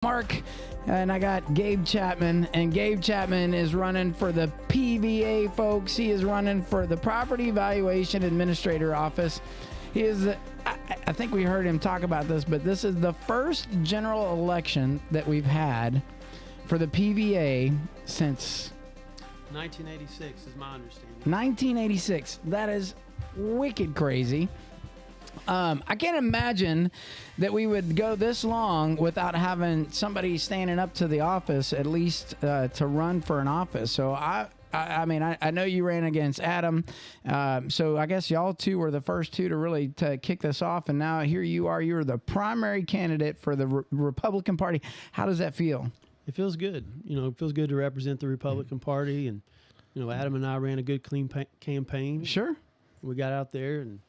Mark, and I got Gabe Chapman, and Gabe Chapman is running for the PVA, folks. He is running for the Property Valuation Administrator office. He is, I think we heard him talk about this, but this is the first general election that we've had for the PVA since 1986 is my understanding. 1986. That is wicked crazy. I can't imagine that we would go this long without having somebody standing up to the office, at least to run for an office. So I mean, I know you ran against Adam. So I guess y'all two were the first two to really kick this off. And now here you are. You're the primary candidate for the Republican Party. How does that feel? It feels good. You know, it feels good to represent the Republican Party. And, you know, Adam and I ran a good, clean campaign. Sure. We got out there and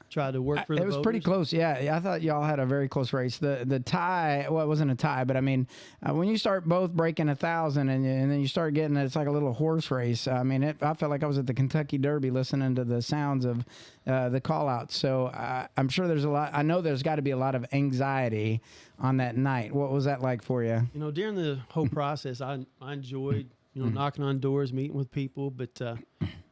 tried to work for the voters. It was pretty close. Yeah, I thought y'all had a very close race. The tie, well, it wasn't a tie, but I mean, when you start both breaking 1,000 and then you start getting, it's like a little horse race. I mean, I felt like I was at the Kentucky Derby listening to the sounds of the call out. So I'm sure there's a lot. I know there's got to be a lot of anxiety on that night. What was that like for you? You know, during the whole process, I enjoyed, you know, knocking on doors, meeting with people. But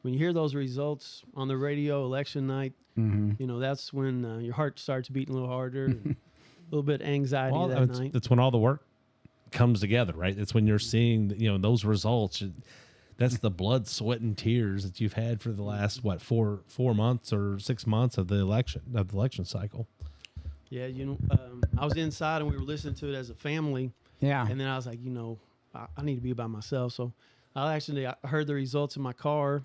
when you hear those results on the radio election night, you know, that's when your heart starts beating a little harder, and a little bit of anxiety that night. That's when all the work comes together, right? It's when you're seeing, you know, those results. That's the blood, sweat, and tears that you've had for the last, what, 4 months or 6 months of the election cycle. Yeah, you know, I was inside and we were listening to it as a family. Yeah. And then I was like, you know, I need to be by myself. So I heard the results in my car.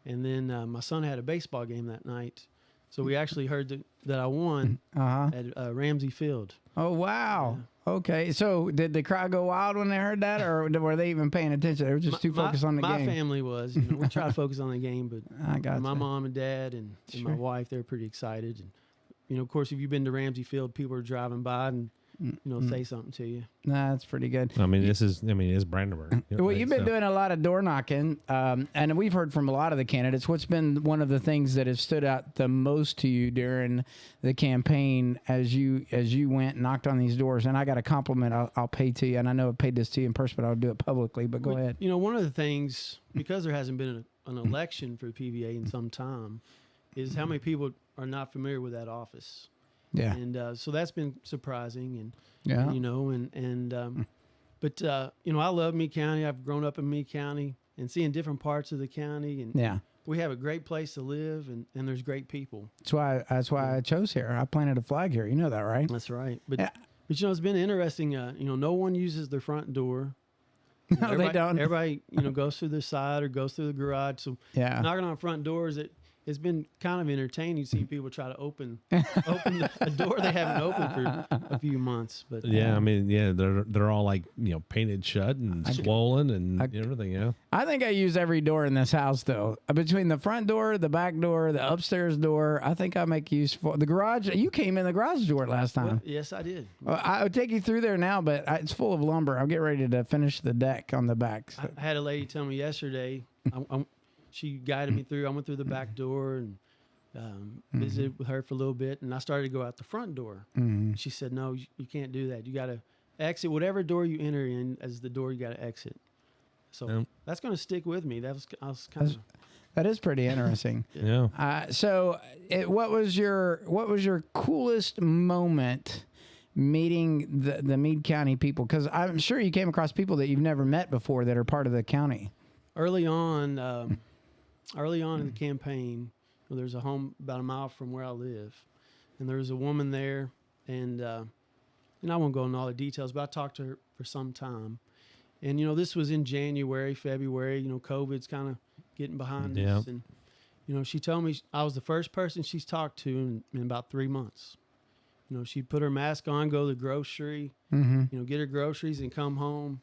And then my son had a baseball game that night. So we actually heard that I won at Ramsey Field. Oh, wow. Yeah. Okay. So did the crowd go wild when they heard that, or were they even paying attention? They were just too focused on the game. My family was. You know, we try to focus on the game, but I got my mom and dad and my wife, they were pretty excited. And, you know, of course, if you've been to Ramsey Field, people are driving by and, you know, say something to you. Nah, that's pretty good. I mean, it's Brandenburg. Well, you've been doing a lot of door knocking, and we've heard from a lot of the candidates. What's been one of the things that has stood out the most to you during the campaign as you went and knocked on these doors? And I got a compliment I'll pay to you, and I know I paid this to you in person, but I'll do it publicly. But go ahead. You know, one of the things, because there hasn't been an election for PVA in some time, is how many people are not familiar with that office. Yeah. And so that's been surprising. And, yeah. You know, but, you know, I love Meade County. I've grown up in Meade County and seeing different parts of the county. And we have a great place to live and there's great people. That's why I chose here. I planted a flag here. You know that, right? That's right. But, but you know, it's been interesting. You know, no one uses their front door. No, they don't. Everybody, you know, goes through the side or goes through the garage. So knocking on front doors, it's been kind of entertaining to see people try to open a door they haven't opened for a few months. But I mean, they're all like, you know, painted shut and swollen and everything. Yeah, I think I use every door in this house though. Between the front door, the back door, the upstairs door, I think I make use for the garage. You came in the garage door last time. Well, yes, I did. I would take you through there now, but it's full of lumber. I'm getting ready to finish the deck on the back. So. I had a lady tell me yesterday. She guided me through. I went through the back door and visited with her for a little bit. And I started to go out the front door. She said, no, you can't do that. You got to exit. Whatever door you enter in as the door, you got to exit. So that's going to stick with me. That is pretty interesting. Yeah. So what was your coolest moment meeting the Meade County people? Because I'm sure you came across people that you've never met before that are part of the county. Early on in the campaign, there's a home about a mile from where I live, and there was a woman there, and I won't go into all the details, but I talked to her for some time, and you know, this was in January, February. You know, COVID's kind of getting behind us, and you know, she told me I was the first person she's talked to in about 3 months. You know, she'd put her mask on, go to the grocery, you know, get her groceries, and come home.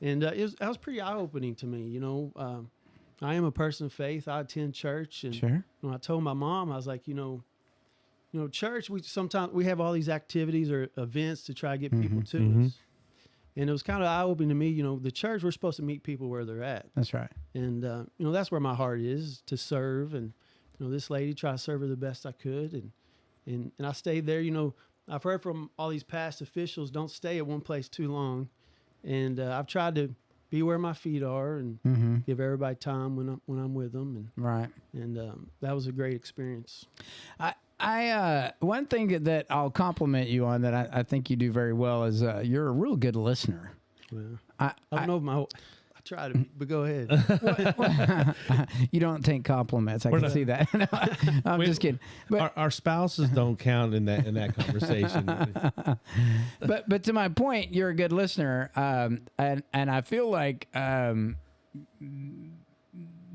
And that was pretty eye-opening to me. You know, I am a person of faith. I attend church, and when I told my mom, I was like, you know, church. Sometimes we have all these activities or events to try to get people to us, and it was kind of eye-opening to me. You know, the church, we're supposed to meet people where they're at. That's right. And you know, that's where my heart is, to serve. And you know, this lady, tried to serve her the best I could, and I stayed there. You know, I've heard from all these past officials, don't stay at one place too long. And I've tried to be where my feet are and give everybody time when I'm with them. And that was a great experience. I one thing that I'll compliment you on that I think you do very well is you're a real good listener. Well, I don't know I try to, but go ahead. You don't take compliments. I can see that. No, I'm just kidding. But our spouses don't count in that conversation. but to my point, you're a good listener, and I feel like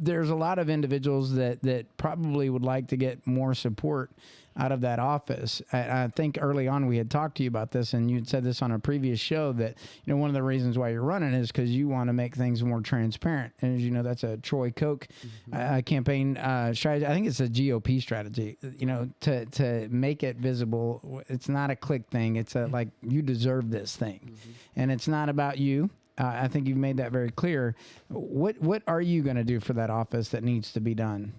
there's a lot of individuals that probably would like to get more support out of that office. I think early on we had talked to you about this, and you'd said this on a previous show that, one of the reasons why you're running is because you want to make things more transparent. And as you know, that's a Troy Koch campaign strategy. I think it's a GOP strategy, to make it visible. It's not a click thing. It's like, you deserve this thing. And it's not about you. I think you've made that very clear. What are you going to do for that office that needs to be done?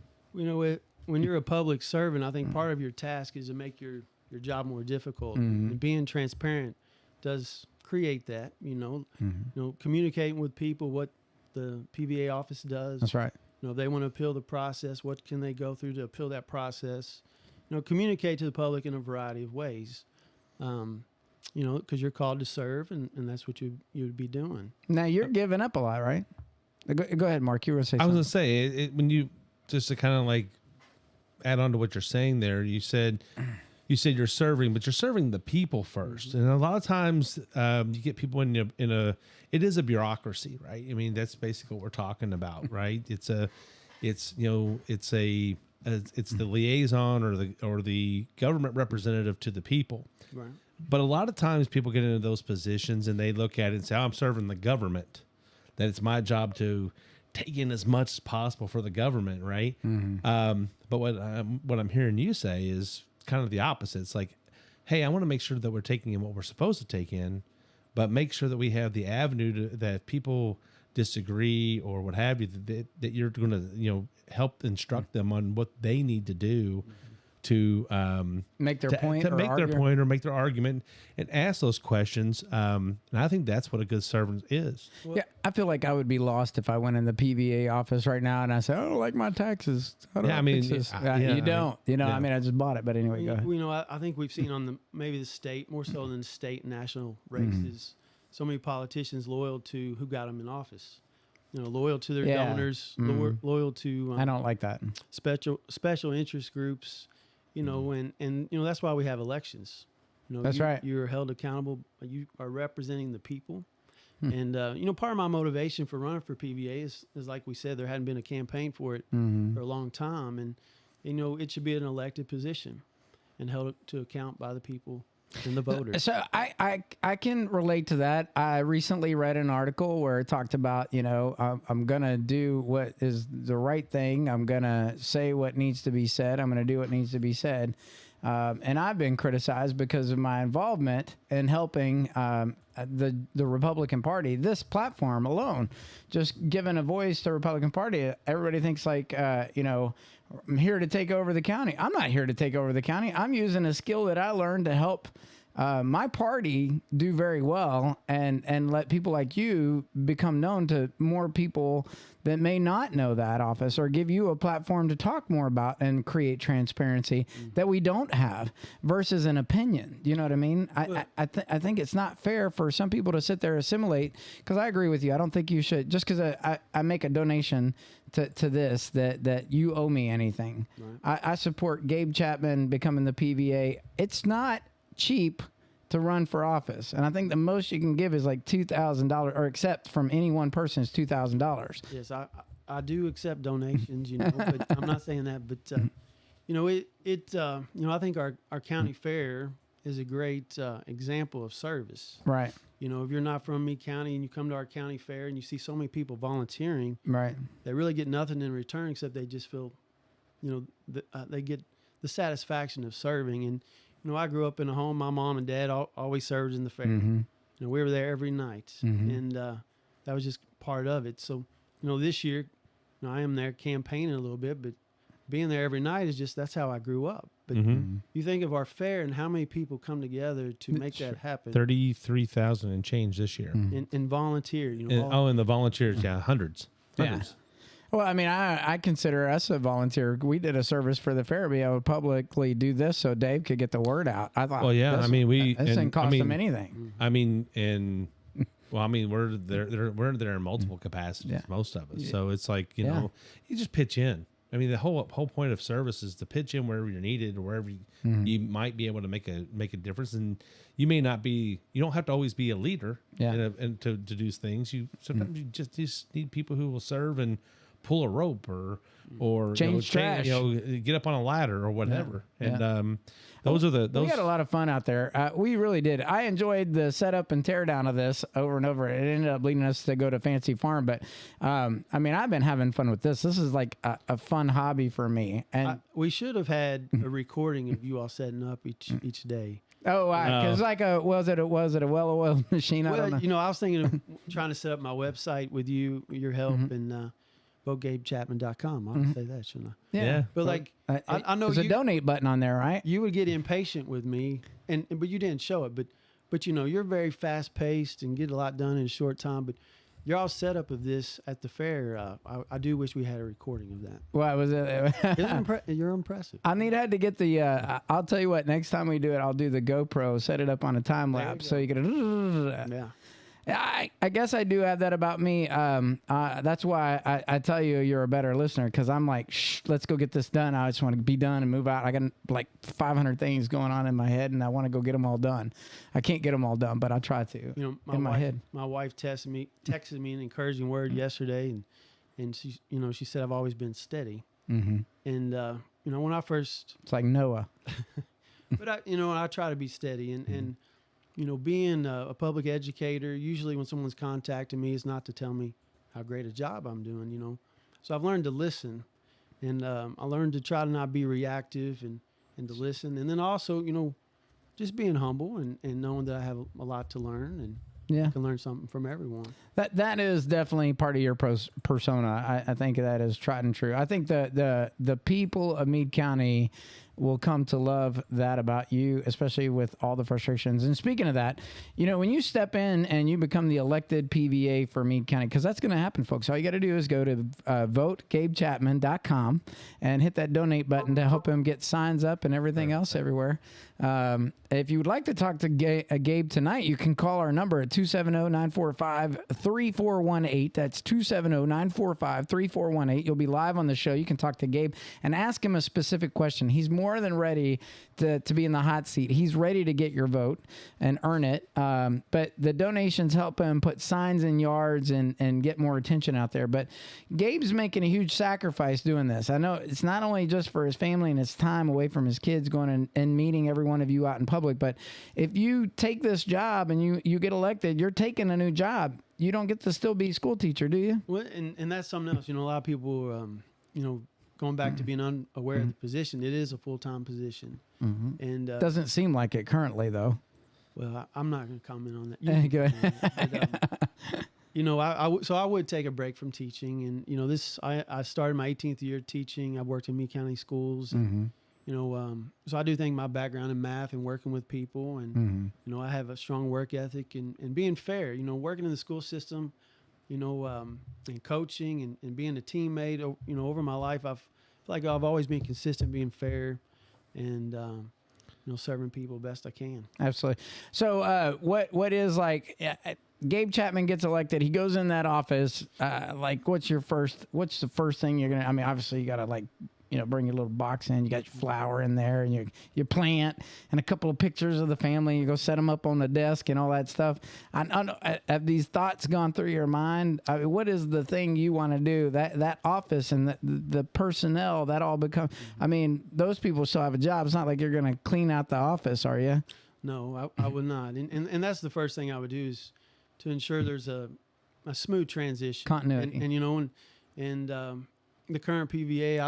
When you're a public servant, I think part of your task is to make your job more difficult. And being transparent does create that, communicating with people what the PVA office does. That's right. If they want to appeal the process, what can they go through to appeal that process? Communicate to the public in a variety of ways. Because you're called to serve, and that's what you would be doing. Now, you're giving up a lot, right? Go ahead, Mark. You were going to say something. I was going to say, when you, just to kind of like add on to what you're saying there, you said you're serving, but you're serving the people first. And a lot of times you get people in a it is a bureaucracy, right? I mean, that's basically what we're talking about, right? It's the liaison or the government representative to the people. Right. But a lot of times people get into those positions and they look at it and say, I'm serving the government, that it's my job to take in as much as possible for the government, right? But what I'm hearing you say is kind of the opposite. It's like, hey, I want to make sure that we're taking in what we're supposed to take in, but make sure that we have the avenue that people disagree or what have you, that you're going to help instruct them on what they need to do to make their point, or make their argument, and ask those questions. And I think that's what a good servant is. Yeah, I feel like I would be lost if I went in the PVA office right now and I said, "I don't like my taxes." You don't. I just bought it, but anyway, go ahead. I think we've seen on maybe the state more so than the state and national races, so many politicians loyal to who got them in office. Loyal to their donors, loyal to I don't like that. Special interest groups. And that's why we have elections. That's right. You're held accountable. You are representing the people. And, part of my motivation for running for PVA is like we said, there hadn't been a campaign for it for a long time. And, it should be an elected position and held to account by the people and the voters. So I can relate to that. I recently read an article where it talked about, I'm going to do what is the right thing. I'm going to say what needs to be said. I'm going to do what needs to be said. And I've been criticized because of my involvement in helping the Republican Party, this platform alone, just giving a voice to the Republican Party. Everybody thinks like, I'm here to take over the county. I'm not here to take over the county. I'm using a skill that I learned to help my party do very well and let people like you become known to more people that may not know that office, or give you a platform to talk more about and create transparency that we don't have versus an opinion. You know what I mean? I think it's not fair for some people to sit there and assimilate, because I agree with you. I don't think you should, just because I make a donation to this, that you owe me anything. Right. I support Gabe Chapman becoming the PVA. It's not cheap to run for office, and I think the most you can give is like $2,000, or accept from any one person is $2,000. Yes, I do accept donations, but I'm not saying that. But I think our county fair is a great example of service. Right. If you're not from Meade County and you come to our county fair and you see so many people volunteering, right, they really get nothing in return except they just feel, they get the satisfaction of serving. And I grew up in a home. My mom and dad always served in the fair. We were there every night, and that was just part of it. So, this year, I am there campaigning a little bit, but being there every night is just, that's how I grew up. But you think of our fair and how many people come together to make that happen. 33,000 and change this year. And volunteer, you know. And the volunteers, hundreds. Yeah. Well, I mean, I consider us a volunteer. We did a service for the fair to be able to publicly do this so Dave could get the word out. I thought, Well, yeah, this, I mean, this didn't cost him anything. I mean, we're there in multiple capacities, most of us. So it's like, you know, you just pitch in. I mean, the whole point of service is to pitch in wherever you're needed or wherever you might be able to make a difference. And you may not be, you don't have to always be a leader and to do things. Sometimes you just need people who will serve and pull a rope or change trash, get up on a ladder or whatever. And those are we had a lot of fun out there. We really did. I enjoyed the setup and tear down of this over and over. It ended up leading us to go to Fancy Farm, but I mean, I've been having fun with this. This is like a fun hobby for me. And we should have had a recording of you all setting up each day. Oh, because was it a well-oiled machine? I don't know. You know, I was thinking of trying to set up my website with your help and. GabeChapman.com. I'll say that, shouldn't I? Yeah. But like, I know there's a donate button on there, right? You would get impatient with me, but you didn't show it. But you know, you're very fast paced and get a lot done in a short time. But your all setup of this at the fair, I do wish we had a recording of that. Well, was it? You're impressive. I had to get the. I'll tell you what. Next time we do it, I'll do the GoPro, set it up on a time lapse, so you can. Yeah. I guess I do have that about me. That's why I tell you you're a better listener, because I'm like, shh, let's go get this done. I just want to be done and move out. I got like 500 things going on in my head, and I want to go get them all done. I can't get them all done, but I try to. You know, my head. My wife texted me an encouraging word yesterday, and she said I've always been steady. And when I first, it's like Noah. But I try to be steady and. You know, being a public educator, usually when someone's contacting me, it's not to tell me how great a job I'm doing, you know. So I've learned to listen, and I learned to try to not be reactive and to listen. And then also, you know, just being humble and knowing that I have a lot to learn and I can learn something from everyone. That is definitely part of your persona. I think that is tried and true. I think the people of Meade County will come to love that about you, especially with all the frustrations. And speaking of that, you know, when you step in and you become the elected PVA for Meade County, because that's going to happen, folks. All you got to do is go to votegabechapman.com and hit that donate button to help him get signs up and everything else everywhere. If you would like to talk to Gabe tonight, you can call our number at 270-945-3418. That's 270-945-3418. You'll be live on the show. You can talk to Gabe and ask him a specific question. He's more than ready to be in the hot seat. He's ready to get your vote and earn it. But the donations help him put signs in yards and get more attention out there. But Gabe's making a huge sacrifice doing this. I know it's not only just for his family and his time away from his kids, going and meeting every one of you out in public, but if you take this job and you get elected, you're taking a new job. You don't get to still be a school teacher, do you? Well, and that's something else. You know, a lot of people, going back to being unaware of the position, it is a full-time position. And doesn't seem like it currently, though. Well, I'm not going to comment on that. Go ahead. You know, I would take a break from teaching, and you know, I started my 18th year teaching. I worked in Meade County schools. And, you know, so I do think my background in math and working with people, and you know, I have a strong work ethic and being fair. You know, working in the school system, you know, and coaching and being a teammate. You know, over my life, I feel like I've always been consistent, being fair, and you know, serving people best I can. Absolutely. So, what is like? Gabe Chapman gets elected. He goes in that office. Like, what's the first thing you're gonna? I mean, obviously, you gotta bring your little box in. You got your flower in there and your plant and a couple of pictures of the family. You go set them up on the desk and all that stuff. I know, have these thoughts gone through your mind? I mean, what is the thing you want to do? That office and the personnel, that all become. I mean, those people still have a job. It's not like you're going to clean out the office, are you? No, I would not. And that's the first thing I would do is to ensure there's a smooth transition, continuity, and you know, and the current PVA,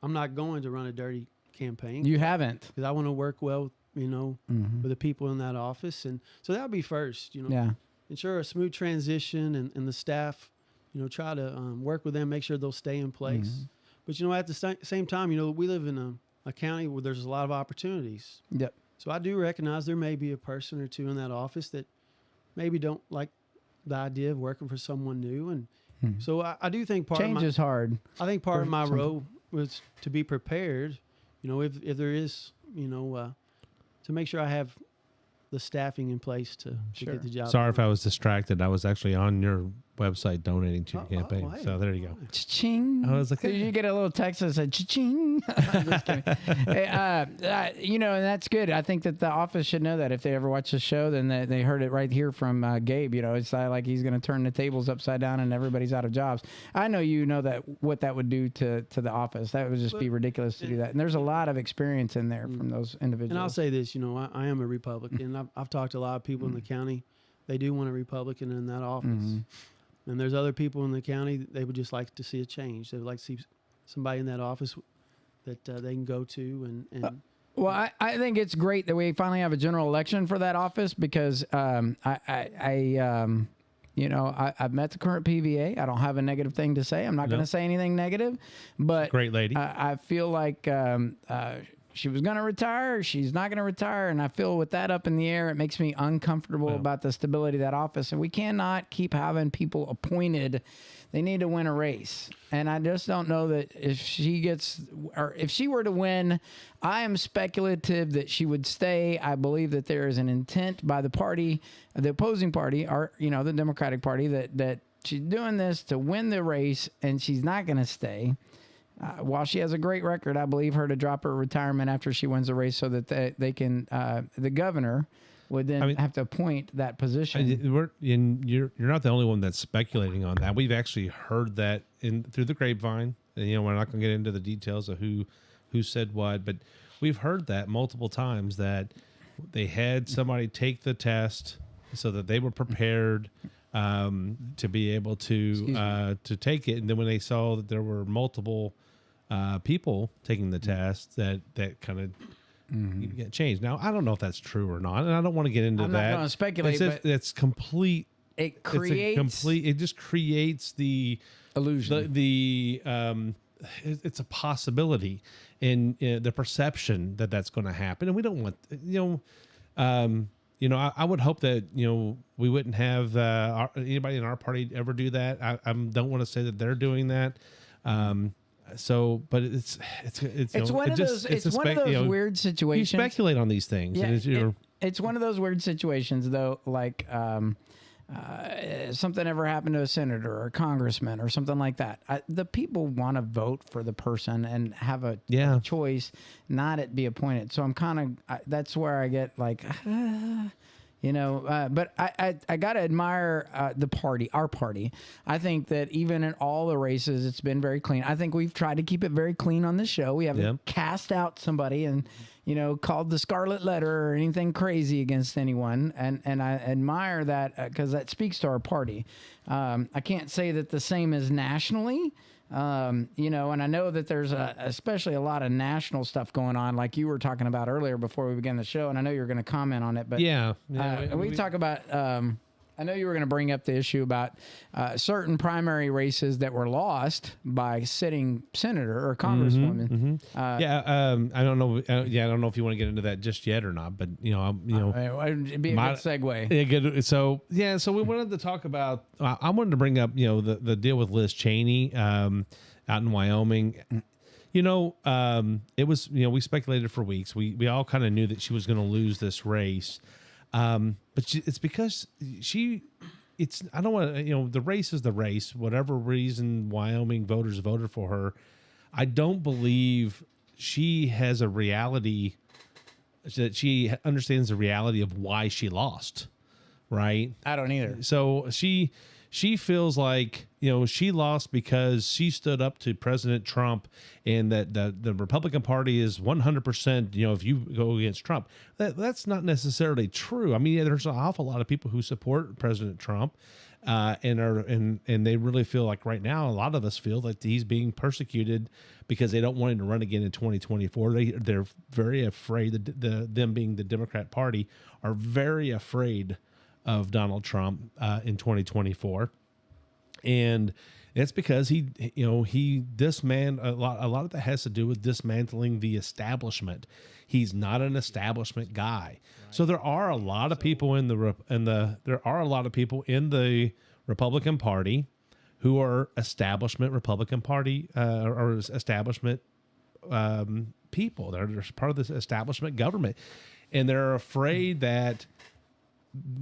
I'm not going to run a dirty campaign. You haven't. Because I want to work well, you know, with the people in that office. And so that would be first, you know. Yeah. Ensure a smooth transition and the staff, you know, try to work with them, make sure they'll stay in place. But at the same time, we live in a county where there's a lot of opportunities. Yep. So I do recognize there may be a person or two in that office that maybe don't like the idea of working for someone new, and so I do think change is hard. I think part of my role was to be prepared. If there is, to make sure I have the staffing in place to get the job. Sorry if I was distracted. I was actually on your website donating to your campaign. Hey. So there you go. Cha-ching. I was like, Did you get a little text that said cha-ching? I'm just kidding. Hey, and that's good. I think that the office should know that if they ever watch the show, then they heard it right here from Gabe. It's like he's going to turn the tables upside down and everybody's out of jobs. I know that what that would do to the office. That would just be ridiculous to do that. And there's a lot of experience in there from those individuals. And I'll say this, I am a Republican. I've talked to a lot of people in the county. They do want a Republican in that office. And there's other people in the county, they would just like to see a change. They would like to see somebody in that office that they can go to. Well, I think it's great that we finally have a general election for that office because I've met the current PVA. I don't have a negative thing to say. I'm not going to say anything negative, but great lady. I feel like she was going to retire. She's not going to retire. And I feel with that up in the air, it makes me uncomfortable about the stability of that office. And we cannot keep having people appointed. They need to win a race. And I just don't know that if she were to win, I am speculative that she would stay. I believe that there is an intent by the party, the opposing party, or, the Democratic Party, that she's doing this to win the race and she's not going to stay. While she has a great record, I believe her to drop her retirement after she wins the race so that they can, the governor would then have to appoint that position. You're not the only one that's speculating on that. We've actually heard that through the grapevine. And, we're not going to get into the details of who said what, but we've heard that multiple times that they had somebody take the test so that they were prepared to be able to take it. And then when they saw that there were multiple people taking the test, that kind of changed. Now, I don't know if that's true or not, and I don't want to get into that. I'm not going to speculate, but it's complete. It creates It just creates the illusion. It's a possibility in the perception that that's going to happen, and we don't want I would hope that we wouldn't have anybody in our party ever do that. I don't want to say that they're doing that. But it's one of those weird situations. You speculate on these things. Yeah, it's one of those weird situations though, like something ever happened to a senator or a congressman or something like that. The people want to vote for the person and have a choice, not it be appointed. So I'm kind of that's where I get like. But I got to admire our party. I think that even in all the races, it's been very clean. I think we've tried to keep it very clean on this show. We haven't cast out somebody and, called the scarlet letter or anything crazy against anyone. And I admire that because that speaks to our party. I can't say that the same is nationally. And I know that there's especially a lot of national stuff going on, like you were talking about earlier before we began the show, and I know you're going to comment on it, but we talk about, I know you were going to bring up the issue about certain primary races that were lost by sitting senator or congresswoman. I don't know. I don't know if you want to get into that just yet or not, but it'd be a good segue. Yeah, good. So we wanted to talk about. I wanted to bring up the deal with Liz Cheney out in Wyoming. It was we speculated for weeks. We all kind of knew that she was going to lose this race. But it's because I don't want to, the race is the race, whatever reason Wyoming voters voted for her. I don't believe she has a reality that she understands the reality of why she lost. Right. I don't either. So she feels like, she lost because she stood up to President Trump and that the Republican Party is 100%, if you go against Trump. That's not necessarily true. I mean, there's an awful lot of people who support President Trump and they really feel like right now, a lot of us feel like he's being persecuted because they don't want him to run again in 2024. They're very afraid, them being the Democrat Party, are very afraid of Donald Trump in 2024. And it's because he dismantled a lot of that has to do with dismantling the establishment. He's not an establishment guy. Right. So there are a lot of people in the Republican Party who are establishment Republican Party or establishment people. They're part of this establishment government, and they're afraid that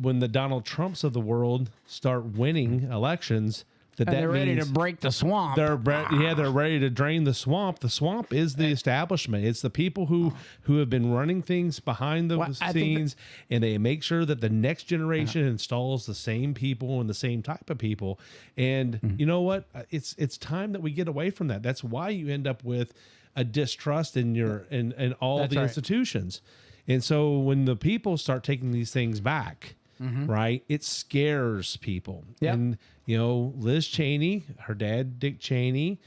when the Donald Trumps of the world start winning elections, they're ready to break the swamp. They're ready to drain the swamp. The swamp is the establishment. It's the people who have been running things behind the scenes, and they make sure that the next generation installs the same people and the same type of people. And you know what? It's time that we get away from that. That's why you end up with a distrust in all the institutions. And so when the people start taking these things back, right, it scares people. Yep. And Liz Cheney, her dad Dick Cheney,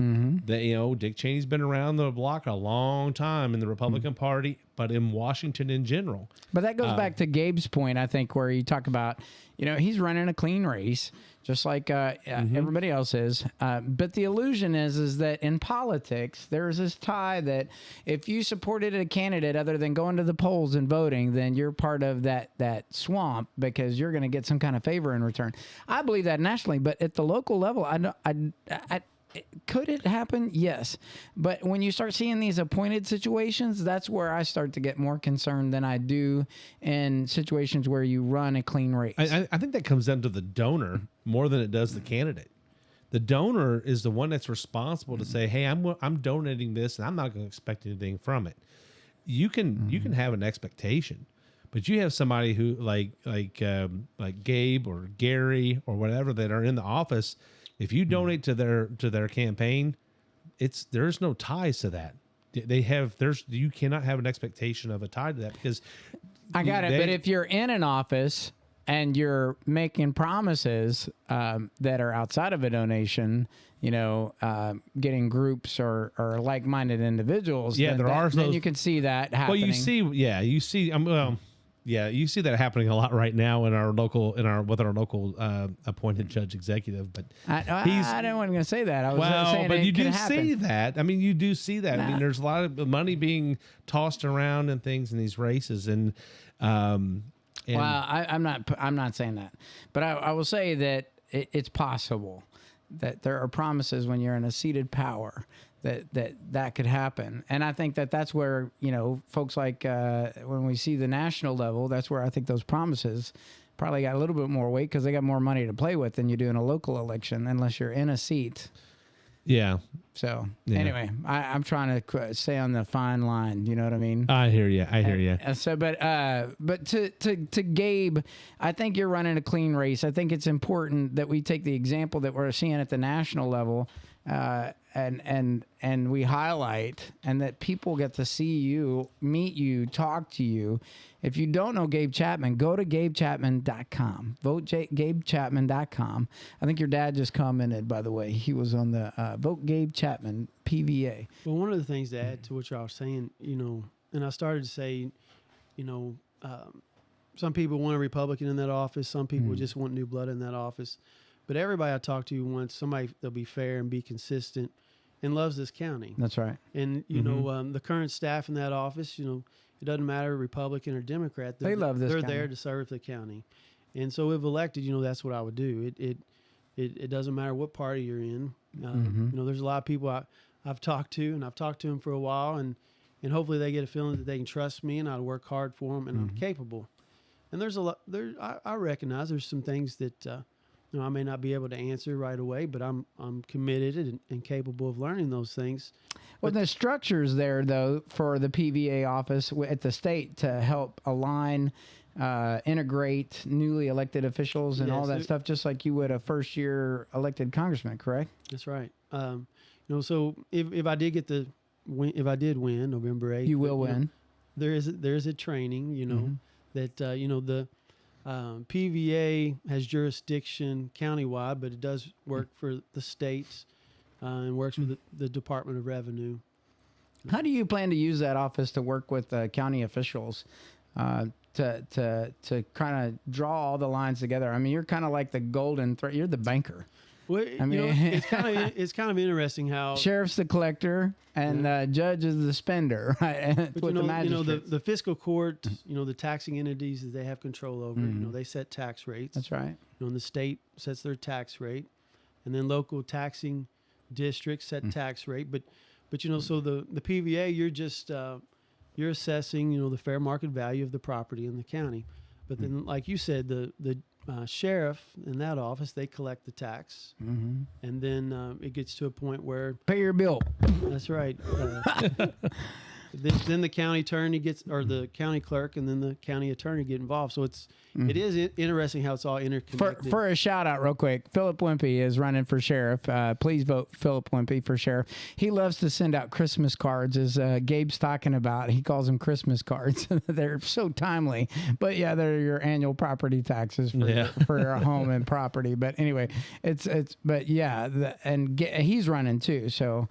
Dick Cheney's been around the block a long time in the Republican Party, but in Washington in general. But that goes back to Gabe's point, I think, where you talk about, he's running a clean race, just like everybody else is. But the illusion is that in politics, there's this tie that if you supported a candidate other than going to the polls and voting, then you're part of that swamp because you're going to get some kind of favor in return. I believe that nationally, but at the local level, could it happen? Yes. But when you start seeing these appointed situations, that's where I start to get more concerned than I do in situations where you run a clean race. I think that comes down to the donor more than it does the candidate. The donor is the one that's responsible to say, hey, I'm donating this and I'm not going to expect anything from it. You can have an expectation, but you have somebody who like Gabe or Gary or whatever that are in the office. If you donate to their campaign, there's no ties to that. You cannot have an expectation of a tie to that because I got it. But if you're in an office and you're making promises that are outside of a donation, getting groups or like-minded individuals, then you can see that happening. Well, you see that happening a lot right now with our local appointed judge executive. But I didn't want to say that. I was saying but you do happen. see that. I mean, you do see that. I mean, there's a lot of money being tossed around and things in these races, and well, I'm not saying that, but I will say that it's possible that there are promises when you're in a seated power that could happen. And I think that's where, folks like when we see the national level, that's where I think those promises probably got a little bit more weight because they got more money to play with than you do in a local election, unless you're in a seat. Yeah. So anyway, I'm trying to stay on the fine line. You know what I mean? I hear you. So, but to Gabe, I think you're running a clean race. I think it's important that we take the example that we're seeing at the national level, and we highlight, and that people get to see you, meet you, talk to you. If you don't know Gabe Chapman, go to GabeChapman.com. Vote GabeChapman.com. I think your dad just commented, by the way. He was on the Vote Gabe Chapman PVA. Well, one of the things to add to what y'all was saying, and I started to say, some people want a Republican in that office. Some people just want new blood in that office. But everybody I talk to wants somebody that'll be fair and be consistent and loves this county. That's right. And, the current staff in that office, it doesn't matter Republican or Democrat. They love this They're county. there to serve the county. And so if elected, that's what I would do. It doesn't matter what party you're in. There's a lot of people I've talked to, and I've talked to them for a while, and hopefully they get a feeling that they can trust me, and I'll work hard for them, and I'm capable. And there's a lot. I recognize there's some things that I may not be able to answer right away, but I'm committed and capable of learning those things. Well, the structure's there, though, for the PVA office at the state to help align, integrate newly elected officials and all that stuff, just like you would a first-year elected congressman, correct? That's right. So if I did if I did win November 8th, you will win. There is a training, that the PVA has jurisdiction countywide, but it does work for the states and works with the Department of Revenue. How do you plan to use that office to work with county officials to kind of draw all the lines together? I mean, you're kind of like the golden thread. You're the banker. Well, I mean, it's kind of interesting how sheriff's the collector and judge is the spender, right? But With the magistrates. the fiscal court, the taxing entities that they have control over, they set tax rates. That's right. And the state sets their tax rate, and then local taxing districts set tax rate. But so the PVA, you're just you're assessing the fair market value of the property in the county. But then, like you said, the sheriff in that office, they collect the tax, and then it gets to a point where Pay your bill. that's right. Then the county attorney gets, or the county clerk, and then the county attorney get involved. So it is interesting how it's all interconnected. For a shout out, real quick, Philip Wimpy is running for sheriff. Please vote Philip Wimpy for sheriff. He loves to send out Christmas cards, as Gabe's talking about. He calls them Christmas cards. They're so timely. But yeah, they're your annual property taxes for your home and property. But anyway, but yeah, he's running too. So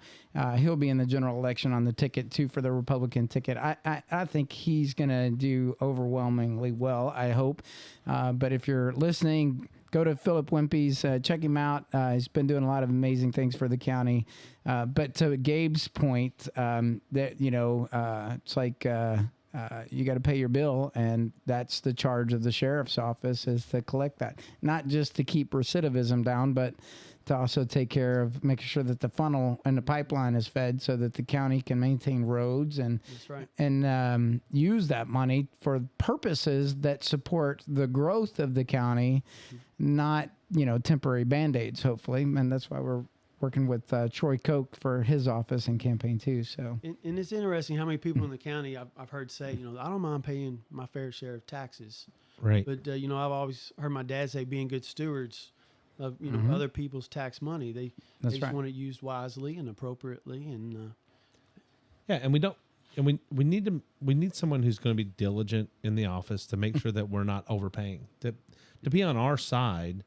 he'll be in the general election on the ticket too, for the Republican ticket. I think he's going to do overwhelmingly well, I hope. But if you're listening, go to Philip Wimpy's, check him out. He's been doing a lot of amazing things for the county. But to Gabe's point, that it's like you got to pay your bill, and that's the charge of the sheriff's office, is to collect that, not just to keep recidivism down, but to also take care of making sure that the funnel and the pipeline is fed, so that the county can maintain roads and That's right. and use that money for purposes that support the growth of the county, not temporary band-aids, hopefully. And that's why we're working with Troy Koch for his office and campaign too. So And it's interesting how many people in the county I've heard say, I don't mind paying my fair share of taxes. Right. But, I've always heard my dad say being good stewards of, other people's tax money. They just right. want it used wisely and appropriately. And and we need someone who's going to be diligent in the office to make sure that we're not overpaying, to be on our side,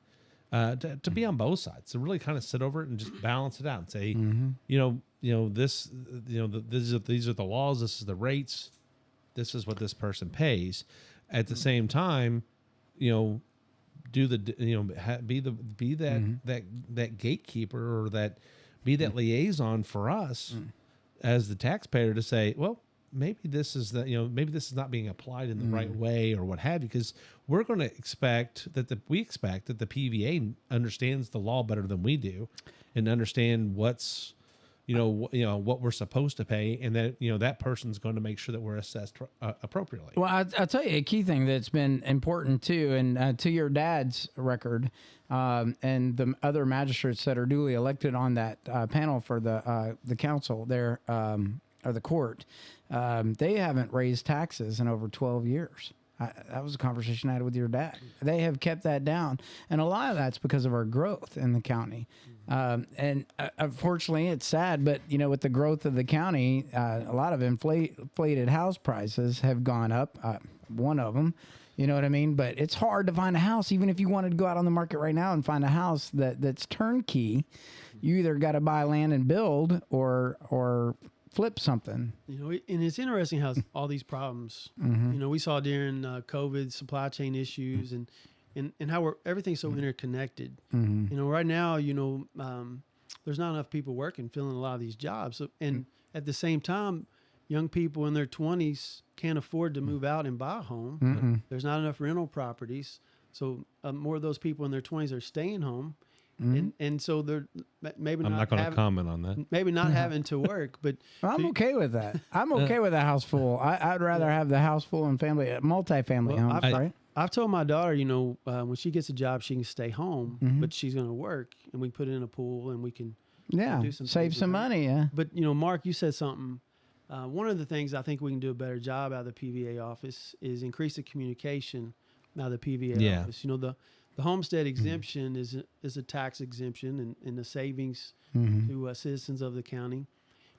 to be on both sides, to really kind of sit over it and just balance it out and say, these are the laws, this is the rates, this is what this person pays. At the same time, do the be that gatekeeper, or be that liaison for us as the taxpayer, to say, well, maybe this is not being applied in the right way, or what have you, because we're going to expect that the PVA understands the law better than we do, and understand what's what we're supposed to pay, and that that person's going to make sure that we're assessed appropriately. Well, I'll tell you a key thing that's been important too, and to your dad's record, and the other magistrates that are duly elected on that panel for the council there, or the court, they haven't raised taxes in over 12 years. That was a conversation I had with your dad. They have kept that down, and a lot of that's because of our growth in the county. And unfortunately, it's sad, but with the growth of the county, a lot of inflated house prices have gone up. One of them, you know what I mean? But it's hard to find a house, even if you wanted to go out on the market right now and find a house that's turnkey. You either got to buy land and build, or flip something. and it's interesting how all these problems, we saw during COVID, supply chain issues, and how everything's so interconnected. Right now, there's not enough people working, filling a lot of these jobs. So, and at the same time, young people in their 20s can't afford to move out and buy a home. There's not enough rental properties. So more of those people in their 20s are staying home. And so they're maybe I'm not going to comment on that. Maybe not having to work, but I'm okay with that. I'm okay with a house full. I'd rather have the house full and multifamily homes, right? I've told my daughter, when she gets a job, she can stay home, but she's going to work, and we put in a pool, and we can do some save things some with her. money. Yeah. But Mark, you said something. One of the things I think we can do a better job out of the PVA office is increase the communication out of the PVA office. The homestead exemption is a tax exemption, and the savings to citizens of the county.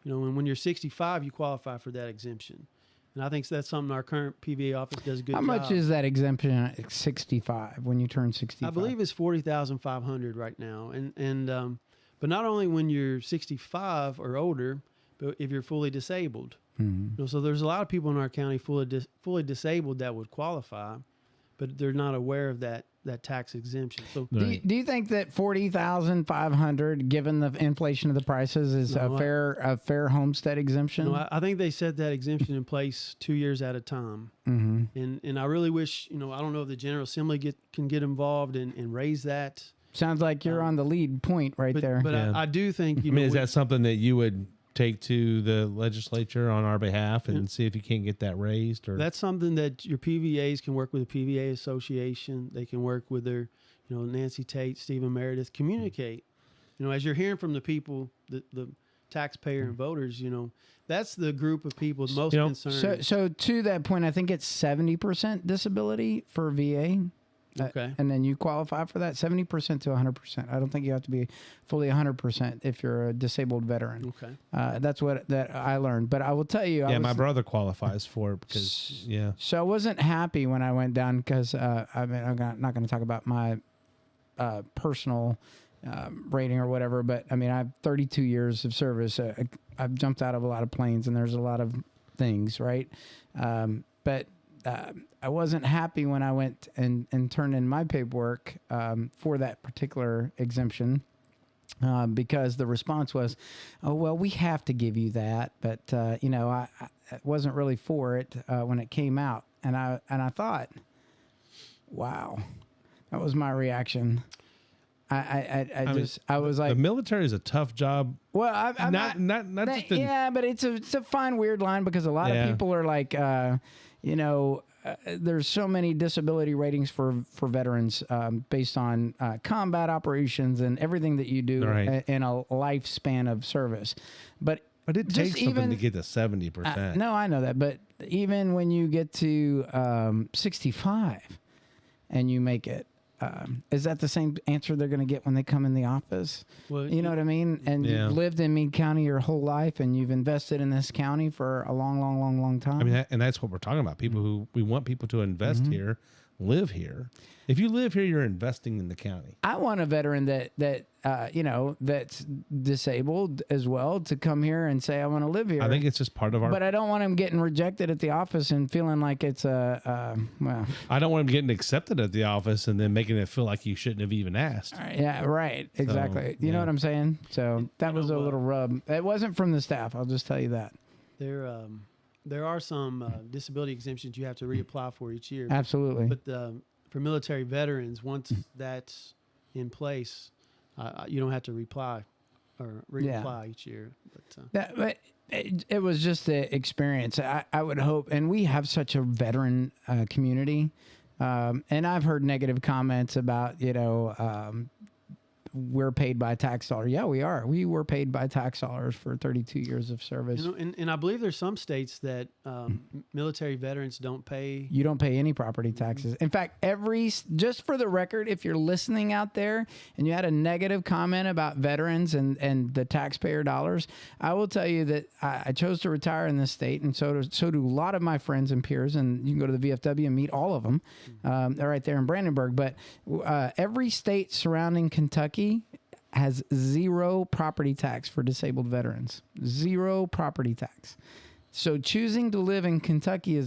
And when you're 65, you qualify for that exemption. And I think that's something our current PVA office does a good job. How much is that exemption at 65 when you turn 65? I believe it's $40,500 right now. And but not only when you're 65 or older, but if you're fully disabled. So there's a lot of people in our county fully disabled that would qualify, but they're not aware of that that tax exemption. So Right. Do you think that 40,500, given the inflation of the prices, is No, a fair homestead exemption? I think they set that exemption in place 2 years at a time. Mm-hmm. And I really wish, I don't know if the General Assembly can get involved and raise that. Sounds like you're on the lead point right there. But Yeah. I do think, I mean, is that something that you would take to the legislature on our behalf and see if you can't get that raised? Or that's something that your PVAs can work with the PVA Association. They can work with their, Nancy Tate, Stephen Meredith, communicate. As you're hearing from the people, the taxpayer and voters, that's the group of people most concerned. So to that point, I think it's 70% disability for VA. Okay. And then you qualify for that 70% to 100%. I don't think you have to be fully 100% if you're a disabled veteran. Okay. That's what I learned. But I will tell you, my brother qualifies for it because So I wasn't happy when I went down because I'm not going to talk about my personal rating or whatever. But I mean, I have 32 years of service. I've jumped out of a lot of planes, and there's a lot of things, right? But I wasn't happy when I went and turned in my paperwork for that particular exemption because the response was, "Oh well, we have to give you that," but I wasn't really for it when it came out, and I thought, "Wow," that was my reaction. I was like, the military is a tough job. well, I'm not just in, yeah, but it's a fine weird line because a lot of people are like, there's so many disability ratings for veterans based on combat operations and everything that you do in a lifespan of service. But it takes something to get to 70%. No, I know that. But even when you get to 65 and you make it, is that the same answer they're going to get when they come in the office? Well, you know what I mean? And you've lived in Meade County your whole life, and you've invested in this county for a long time. I mean, and that's what we're talking about. People who we want people to invest here, live here. If you live here, you're investing in the county. I want a veteran that's disabled as well to come here and say, I want to live here. I think it's just part of our. But I don't want him getting rejected at the office and feeling like it's well. I don't want him getting accepted at the office and then making it feel like you shouldn't have even asked. Yeah, right. Exactly. You know what I'm saying? So that was a little rub. It wasn't from the staff. I'll just tell you that. There are some disability exemptions you have to reapply for each year. Absolutely. But for military veterans, once that's in place, you don't have to reapply each year. But it was just the experience. I would hope, and we have such a veteran community, and I've heard negative comments about we're paid by tax dollars. Yeah, we are. We were paid by tax dollars for 32 years of service. And I believe there's some states that military veterans don't pay. You don't pay any property taxes. In fact, just for the record, if you're listening out there and you had a negative comment about veterans and the taxpayer dollars, I will tell you that I chose to retire in this state, and so do a lot of my friends and peers. And you can go to the VFW and meet all of them. They're right there in Brandenburg. But every state surrounding Kentucky has zero property tax for disabled veterans. Zero property tax. So choosing to live in Kentucky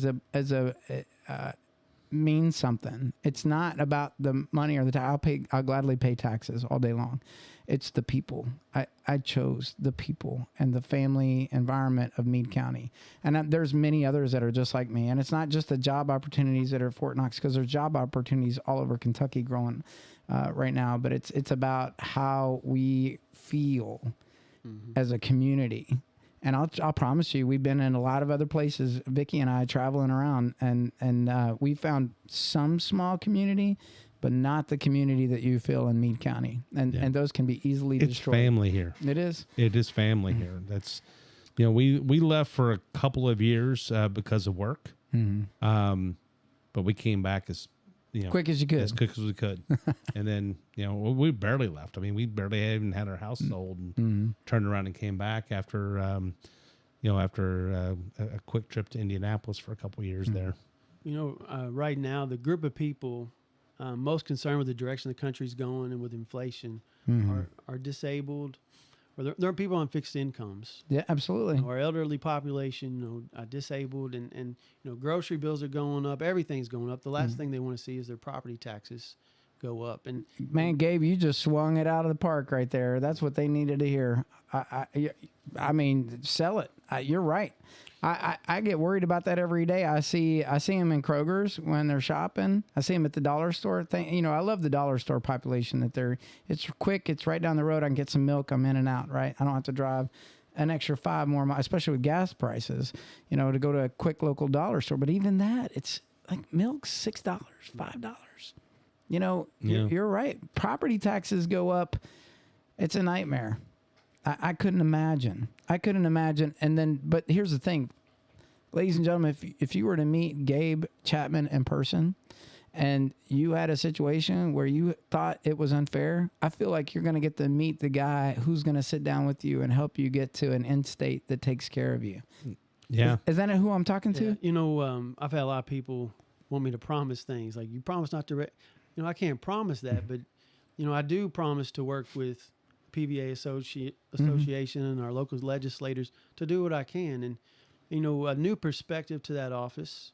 means something. It's not about the money or the tax. I'll gladly pay taxes all day long. It's the people. I chose the people and the family environment of Meade County. And there's many others that are just like me. And it's not just the job opportunities that are at Fort Knox, because there's job opportunities all over Kentucky growing right now. But it's about how we feel as a community. And I'll promise you, we've been in a lot of other places, Vicki and I, traveling around, and we found some small community, but not the community that you feel in Meade County. And those can be easily destroyed. It's family here. It is. It is family here. That's, we left for a couple of years because of work, but we came back as quick as you could. As quick as we could. And then, we barely left. I mean, we barely even had our house sold and turned around and came back after, after a quick trip to Indianapolis for a couple of years there. Right now, the group of people most concerned with the direction the country's going and with inflation are disabled, or there are people on fixed incomes. Yeah, absolutely. Our elderly population, disabled, and grocery bills are going up. Everything's going up. The last thing they want to see is their property taxes go up. And Man, Gabe, you just swung it out of the park right there. That's what they needed to hear. I mean, sell it. You're right. I get worried about that every day. I see them in Kroger's when they're shopping. I see them at the dollar store. I love the dollar store population it's quick. It's right down the road. I can get some milk. I'm in and out, right? I don't have to drive an extra 5 more miles, especially with gas prices, to go to a quick local dollar store. But even that, it's like milk's $6, $5. You're right. Property taxes go up. It's a nightmare. I couldn't imagine. And then, but here's the thing, ladies and gentlemen, if you were to meet Gabe Chapman in person and you had a situation where you thought it was unfair, I feel like you're going to get to meet the guy who's going to sit down with you and help you get to an end state that takes care of you. Yeah. Is that who I'm talking to? Yeah. I've had a lot of people want me to promise things. Like, you promise not to, I can't promise that, but, I do promise to work with PVA Association and our local legislators to do what I can. And, a new perspective to that office,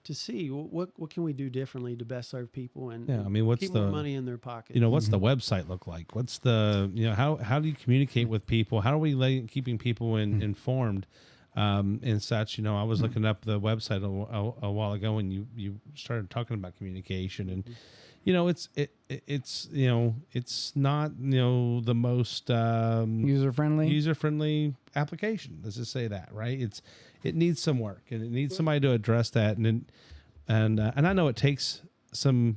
to see what can we do differently to best serve people and what's keep more money in their pocket. What's the website look like? What's the, how do you communicate with people? How are we keeping people informed and such? I was looking up the website a while ago and you started talking about communication and, it's not, the most user-friendly application. Let's just say that, right? It needs some work and it needs somebody to address that. And I know it takes a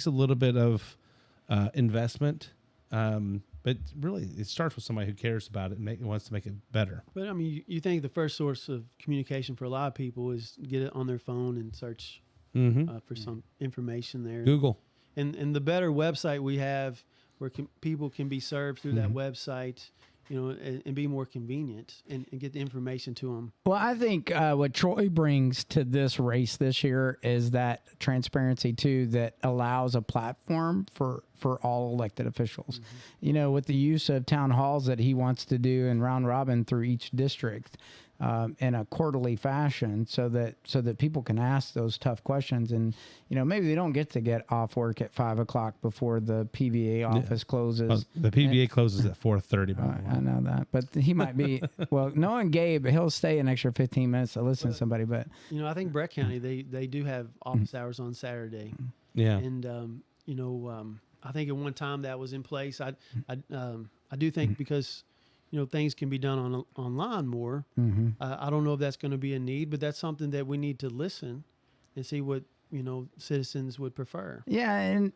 little bit of investment. But really it starts with somebody who cares about it and wants to make it better. But you think the first source of communication for a lot of people is get it on their phone and search for some information there. Google. And the better website we have where people can be served through that website, and be more convenient and get the information to them. Well, I think what Troy brings to this race this year is that transparency too, that allows a platform for all elected officials. With the use of town halls that he wants to do and round robin through each district in a quarterly fashion, so that people can ask those tough questions. And maybe they don't get to get off work at 5 o'clock before the PVA office closes. The PVA closes at 4:30. I know that, but he might be. Well, knowing Gabe, he'll stay an extra 15 minutes to listen to somebody. But I think Brett County they do have office hours on Saturday. Yeah, and I think at one time that was in place. I do think because things can be done online more. I don't know if that's going to be a need, but that's something that we need to listen and see what citizens would prefer. Yeah, and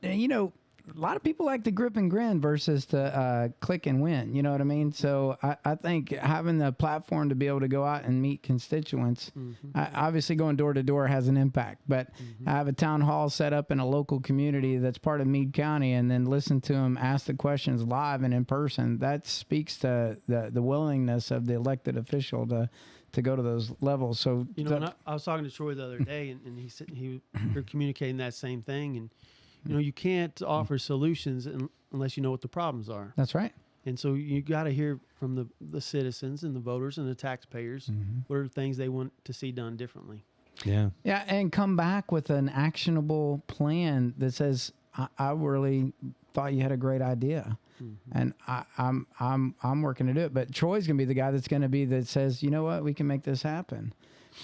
a lot of people like to grip and grin versus to click and win. You know what I mean? So I think having the platform to be able to go out and meet constituents, obviously going door to door has an impact. But I have a town hall set up in a local community that's part of Meade County, and then listen to them ask the questions live and in person. That speaks to the willingness of the elected official to go to those levels. So I was talking to Troy the other day, and he said we're communicating that same thing, and you can't offer solutions unless you know what the problems are. That's right. And so you got to hear from the citizens and the voters and the taxpayers what are things they want to see done differently. Yeah. Yeah, and come back with an actionable plan that says, I really thought you had a great idea. And I'm working to do it. But Troy's going to be the guy that says, you know what, we can make this happen.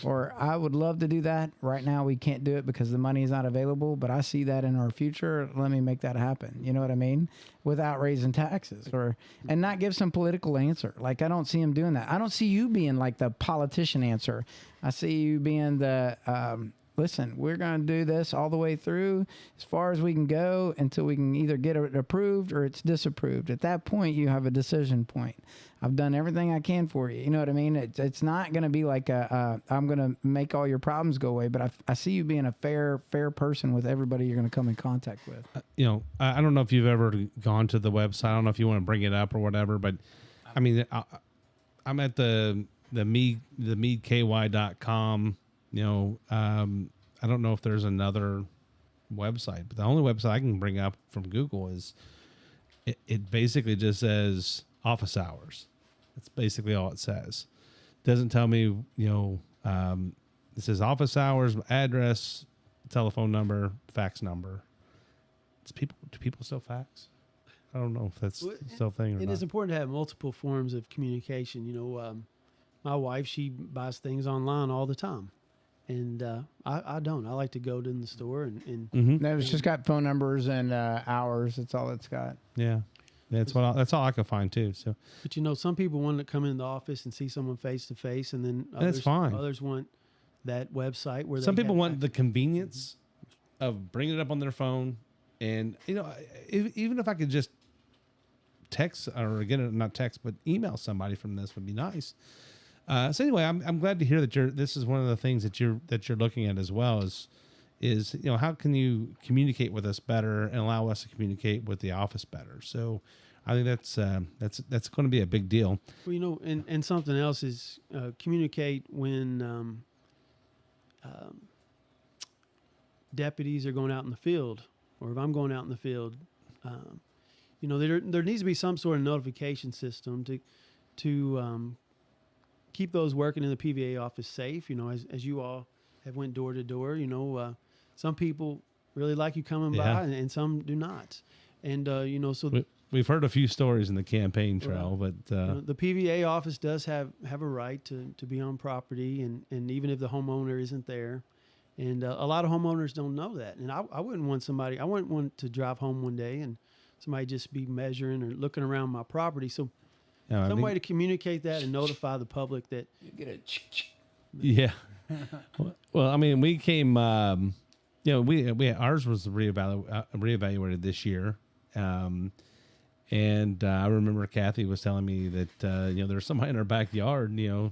Or I would love to do that. Right now we can't do it because the money is not available, but I see that in our future. Let me make that happen. You know what I mean? Without raising taxes and not give some political answer. Like, I don't see him doing that. I don't see you being like the politician answer. I see you being the, listen, we're going to do this all the way through as far as we can go until we can either get it approved or it's disapproved. At that point, you have a decision point. I've done everything I can for you. You know what I mean? It's not going to be like I'm going to make all your problems go away, but I see you being a fair person with everybody you're going to come in contact with. I don't know if you've ever gone to the website. I don't know if you want to bring it up or whatever, but I mean, I'm at the meadeky.com. I don't know if there's another website, but the only website I can bring up from Google is it basically just says office hours. That's basically all it says. Doesn't tell me, it says office hours, address, telephone number, fax number. Do people still fax? I don't know if that's still a thing or It not. is important to have multiple forms of communication. You know, my wife, she buys things online all the time. And I don't. I like to go to the store and No, it's just got phone numbers and hours. That's all it's got. Yeah. That's all I can find too. So, but you know, some people want to come in the office and see someone face to face, and then that's fine. Others want that website where some people want the convenience of bringing it up on their phone, and you know, even if I could just text or again not text but email somebody from this would be nice. So anyway, I'm glad to hear that this is one of the things that you're looking at as well is you know, how can you communicate with us better and allow us to communicate with the office better. So I think that's going to be a big deal. Well, you know, and something else is communicate when deputies are going out in the field, or if I'm going out in the field. You know, there needs to be some sort of notification system to keep those working in the PVA office safe. You know, as you all have went door to door, you know, some people really like you coming by and some do not. And, you know, so we've heard a few stories in the campaign trail, but you know, the PVA office does have a right to be on property, and even if the homeowner isn't there. And a lot of homeowners don't know that. And I wouldn't want to drive home one day and somebody just be measuring or looking around my property. So some way to communicate that and notify the public that You get a yeah. Well, I mean, we came, you know, we ours was reevaluated this year. And I remember Kathy was telling me that, you know, there's somebody in our backyard, you know,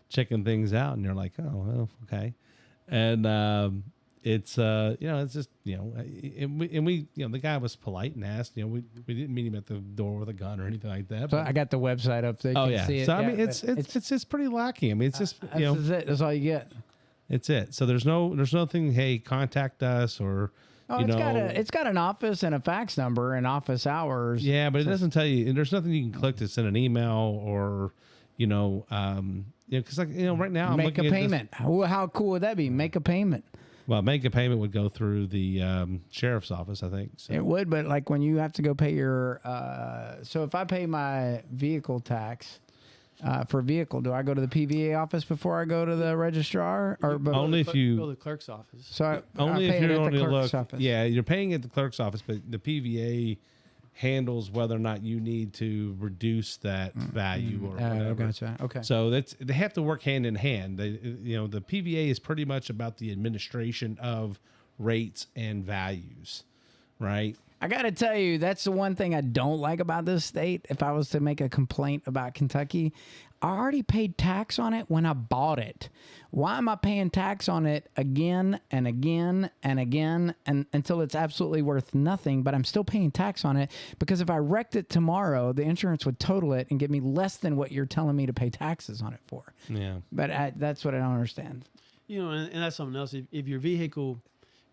checking things out, and you're like, oh, well, okay. And, it's, you know, it's just, you know, and we, you know, the guy was polite and asked, you know, we didn't meet him at the door with a gun or anything like that. So I got the website up there. Oh You yeah. can see it. So I Yeah, mean, it's just pretty lacking. I mean, it's just, you know, that's it. That's all you get. it's it. So there's nothing. Hey, contact us or, Oh, you know, it's got an office and a fax number and office hours. yeah, but it doesn't tell you. And there's nothing you can click to send an email or, you know, because like, you know, right now I'm Make a looking at payment. How cool would that be? Make a payment. Well, make a payment would go through the sheriff's office, I think. So. It would, but like when you have to go pay your, so if I pay my vehicle tax for a vehicle, do I go to the PVA office before I go to the registrar, or Only if you go to the clerk's office? So only I pay if it you're at going the to clerk's look. office. Yeah, you're paying at the clerk's office, but the PVA handles whether or not you need to reduce that value or whatever. Gotcha. Okay. So they have to work hand in hand. You know, the PVA is pretty much about the administration of rates and values, right? I got to tell you, that's the one thing I don't like about this state. If I was to make a complaint about Kentucky, I already paid tax on it when I bought it. Why am I paying tax on it again and again and again and until it's absolutely worth nothing, but I'm still paying tax on it because if I wrecked it tomorrow, the insurance would total it and give me less than what you're telling me to pay taxes on it for. Yeah. But that's what I don't understand. You know, and that's something else. If your vehicle,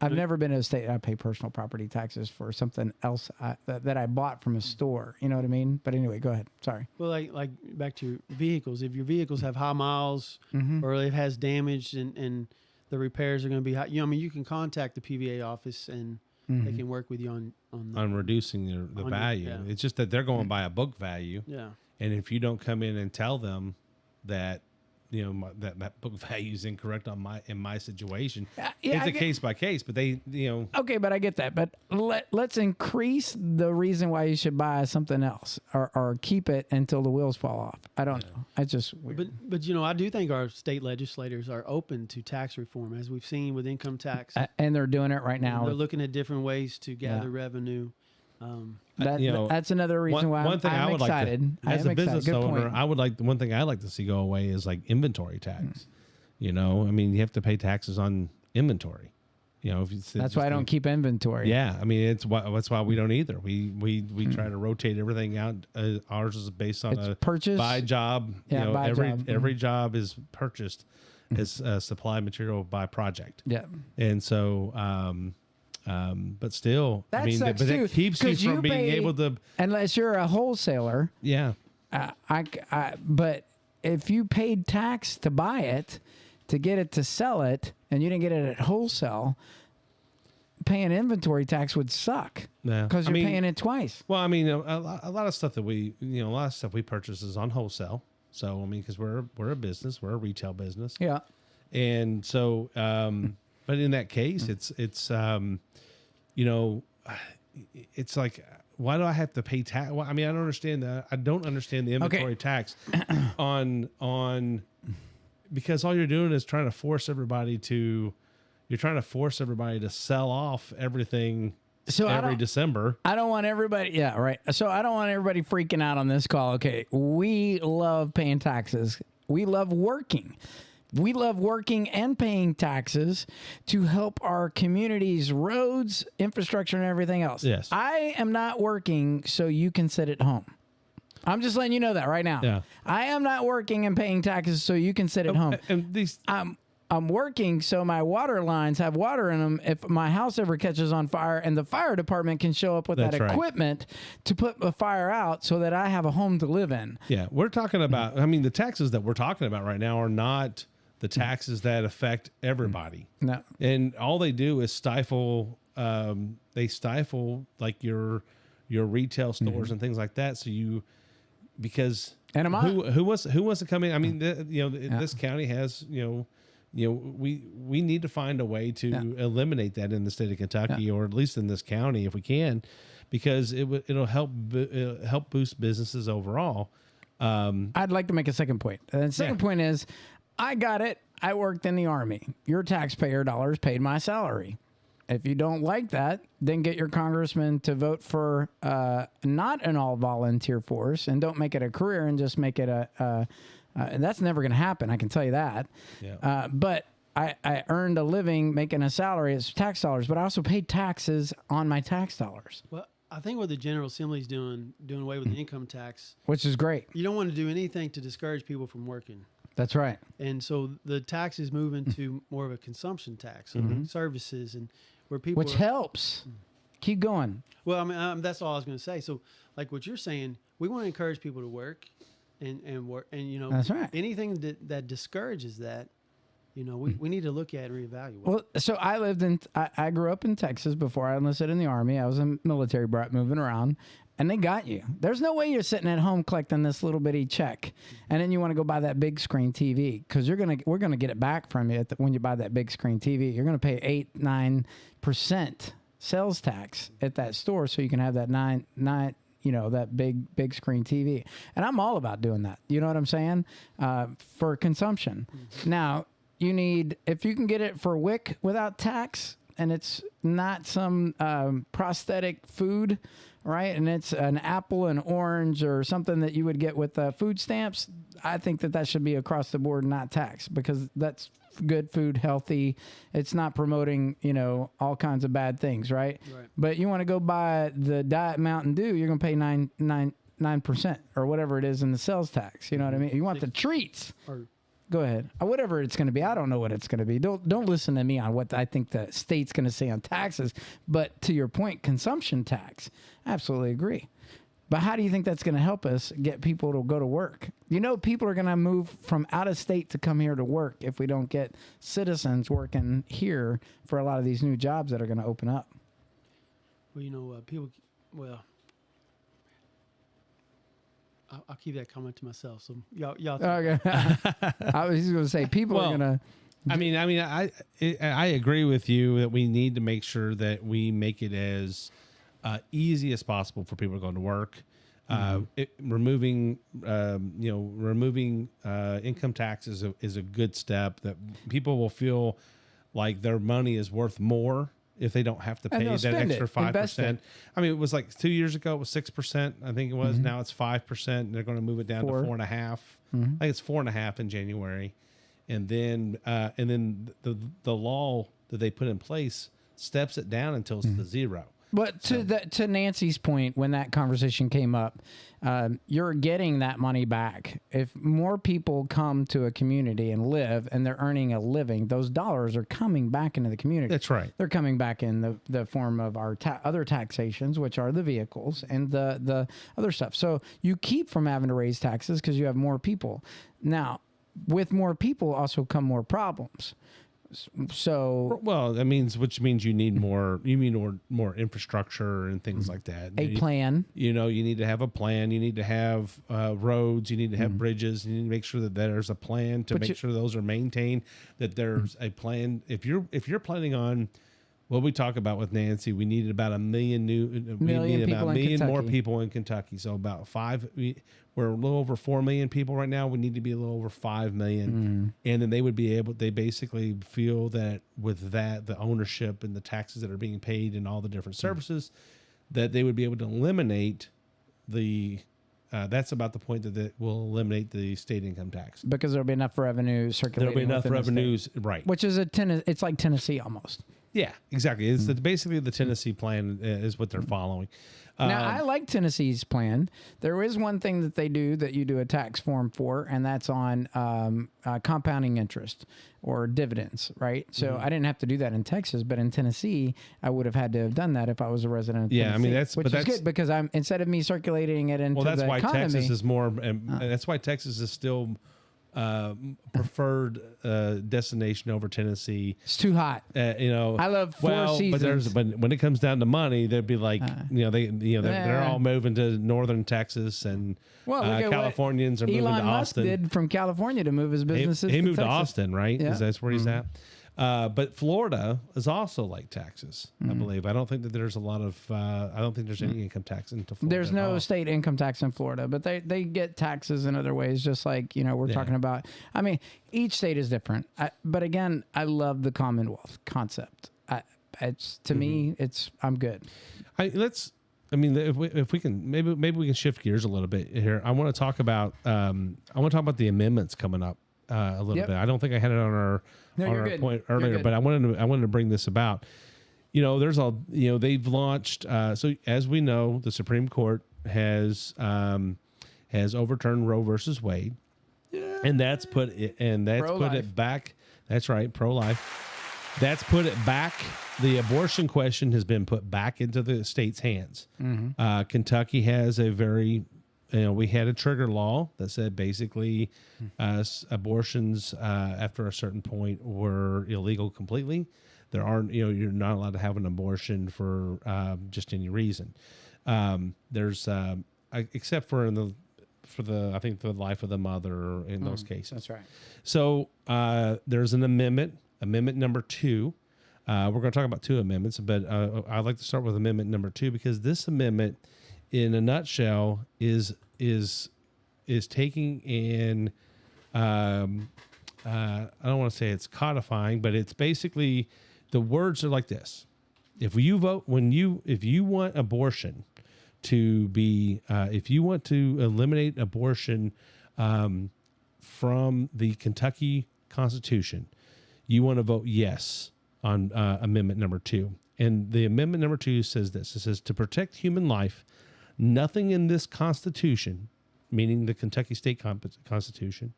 I've never been to a state I pay personal property taxes for something else that I bought from a store. You know what I mean? But anyway, go ahead. Sorry. well, like back to your vehicles, if your vehicles have high miles or it has damage and the repairs are going to be high, you know, I mean, you can contact the PVA office and they can work with you on reducing the value. yeah. It's just that they're going by a book value. yeah. And if you don't come in and tell them that, you know, that book value is incorrect in my situation, it's a case by case. But they, you know, Okay, but I get that. But let's increase the reason why you should buy something else or keep it until the wheels fall off. I don't know. I just weird. But you know, I do think our state legislators are open to tax reform, as we've seen with income tax. And they're doing it right now. They're looking at different ways to gather revenue. you know, that's another reason why one thing I'm I would excited. like to, as a business Good owner, point. I would like one thing I like to see go away is like inventory tax. You know, I mean, you have to pay taxes on inventory. You know, if it's That's why I don't keep inventory. Yeah, I mean, that's why we don't either. We try to rotate everything out. Ours is based on It's a purchase. by job. Yeah, you know, by job. every job is purchased as supply material by project. Yeah. And so, but still, That I mean, sucks but too, that keeps 'cause you you from being pay- able to. Unless you're a wholesaler. Yeah. But if you paid tax to buy it, to get it to sell it, and you didn't get it at wholesale, paying inventory tax would suck Yeah. because I you're mean, paying it twice. Well, I mean, a lot of stuff that we, a lot of stuff we purchase is on wholesale. So, I mean, because we're a business, we're a retail business. Yeah. And so, but in that case, it's like, why do I have to pay tax? Well, I mean, I don't understand that. I don't understand the inventory tax on because all you're doing is trying to force everybody to sell off everything every December. I don't want everybody. Yeah, right. So I don't want everybody freaking out on this call. Okay, we love paying taxes. We love working. We love working and paying taxes to help our communities, roads, infrastructure, and everything else. Yes. I am not working so you can sit at home. I'm just letting you know that right now. Yeah. I am not working and paying taxes so you can sit at home. And these, I'm working so my water lines have water in them if my house ever catches on fire, and the fire department can show up with That's that right. equipment to put a fire out so that I have a home to live in. yeah, we're talking about. I mean, the taxes that we're talking about right now are not the taxes that affect everybody. No. And all they do is stifle. They stifle like your retail stores and things like that. So because And who wants to come in? I mean, this county has we need to find a way to eliminate that in the state of Kentucky, or at least in this county if we can, because it'll help boost businesses overall. I'd like to make a second point. And the second point is, I got it. I worked in the Army. Your taxpayer dollars paid my salary. If you don't like that, then get your congressman to vote for not an all-volunteer force, and don't make it a career and just make it and that's never going to happen. I can tell you that. Yeah. But I earned a living making a salary as tax dollars, but I also paid taxes on my tax dollars. Well, I think what the General Assembly is doing away with the income tax, which is great. You don't want to do anything to discourage people from working. That's right. And so the tax is moving to more of a consumption tax on services, and where people which helps. Keep going. Well, I mean, that's all I was going to say. So, like what you're saying, we want to encourage people to work and work, and that's right. Anything that discourages that, we need to look at and reevaluate. Well, so I grew up in Texas before I enlisted in the Army. I was a military brat moving around, and they got you. There's no way you're sitting at home collecting this little bitty check, and then you want to go buy that big screen TV, because we're gonna get it back from you when you buy that big screen TV. You're gonna pay 8-9% sales tax at that store, so you can have that that big screen TV. And I'm all about doing that. You know what I'm saying? For consumption. Mm-hmm. Now, if you can get it for WIC without tax, and it's not some prosthetic food, right? And it's an apple and orange or something that you would get with food stamps, I think that should be across the board, not taxed, because that's good food, healthy. It's not promoting, all kinds of bad things, right? But you want to go buy the Diet Mountain Dew, you're going to pay 9% or whatever it is in the sales tax. You know what I mean? You want the treats. Go ahead. Whatever it's going to be. I don't know what it's going to be. Don't listen to me on what I think the state's going to say on taxes. But to your point, consumption tax, I absolutely agree. But how do you think that's going to help us get people to go to work? People are going to move from out of state to come here to work if we don't get citizens working here for a lot of these new jobs that are going to open up. Well, people. Well, I'll keep that comment to myself. So y'all. Okay. I was going to say people are going to. I agree with you that we need to make sure that we make it as easy as possible for people to go to work. Removing income tax is a good step, that people will feel like their money is worth more if they don't have to pay that extra 5%. I mean, it was like 2 years ago, it was 6%. I think it was. Now it's 5%. And they're going to move it down to 4.5%. I think it's 4.5% in January. And then the law that they put in place steps it down until it's to zero. But to Nancy's point, when that conversation came up, you're getting that money back. If more people come to a community and live, and they're earning a living, those dollars are coming back into the community. That's right. They're coming back in the form of our other taxations, which are the vehicles and the other stuff. So you keep from having to raise taxes because you have more people. Now, with more people also come more problems. So Well, that means which means you need more. You mean more infrastructure and things like that. a plan. You need to have a plan. You need to have roads. You need to have bridges. You need to make sure that there's a plan to make sure those are maintained. That there's a plan. If you're planning on what we talk about with Nancy, we needed about a million more people in Kentucky. So about we're a little over 4 million people right now. We need to be a little over 5 million. And then they basically feel that with that, the ownership and the taxes that are being paid and all the different services, that they would be able to eliminate that's about the point that it will eliminate the state income tax. Because there'll be enough revenue circulating. There'll be enough within the revenues, state. right. Which is it's like Tennessee almost. Yeah, exactly. It's basically the Tennessee plan is what they're following. Now, I like Tennessee's plan. There is one thing that they do that you do a tax form for, and that's on compounding interest or dividends, right? So I didn't have to do that in Texas, but in Tennessee, I would have had to have done that if I was a resident of Tennessee. Yeah, I mean, that's good because instead of me circulating it into the economy. Texas is more, that's why Texas is still preferred destination over Tennessee. It's too hot. I love four seasons. But when it comes down to money, they'd be like, they're all moving to northern Texas, and Californians are moving to Austin. Elon Musk did from California to move his businesses. He moved to Texas. Austin, right? Yeah. That's where he's at. But Florida is also like Texas, I believe. I don't think that there's a lot of. I don't think there's any income tax into Florida. There's no state income tax in Florida, but they get taxes in other ways, just like we're talking about. I mean, each state is different. But again, I love the Commonwealth concept. It's to me, I'm good. If we can, maybe we can shift gears a little bit here. I want to talk about. The amendments coming up a little bit. I don't think I had it on our point earlier, but I wanted to bring this about. They've launched. So as we know, the Supreme Court has overturned Roe versus Wade, and that's put it back. That's right, pro-life. That's put it back. The abortion question has been put back into the state's hands. Kentucky has a very we had a trigger law that said basically abortions after a certain point were illegal completely. There aren't, you're not allowed to have an abortion for just any reason. There's except for I think the life of the mother in those cases. That's right. So there's an amendment number 2. We're going to talk about 2 amendments, but I'd like to start with amendment number 2 because this amendment, in a nutshell, is taking in. I don't want to say it's codifying, but it's basically the words are like this: if you want abortion to be, if you want to eliminate abortion from the Kentucky Constitution, you want to vote yes on amendment number 2. And the amendment number 2 says this: it says, to protect human life, nothing in this Constitution, meaning the Kentucky State Constitution,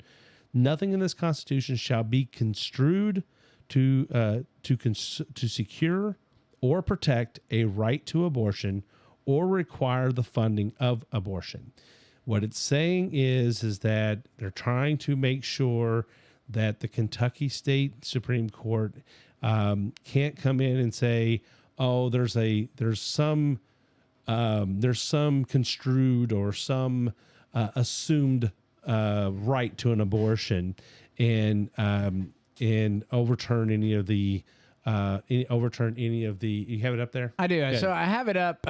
nothing in this Constitution shall be construed to secure or protect a right to abortion or require the funding of abortion. What it's saying is that they're trying to make sure that the Kentucky State Supreme Court can't come in and say, oh, there's some construed or some assumed right to an abortion and overturn any of the. You have it up there? I do. Good. So I have it up.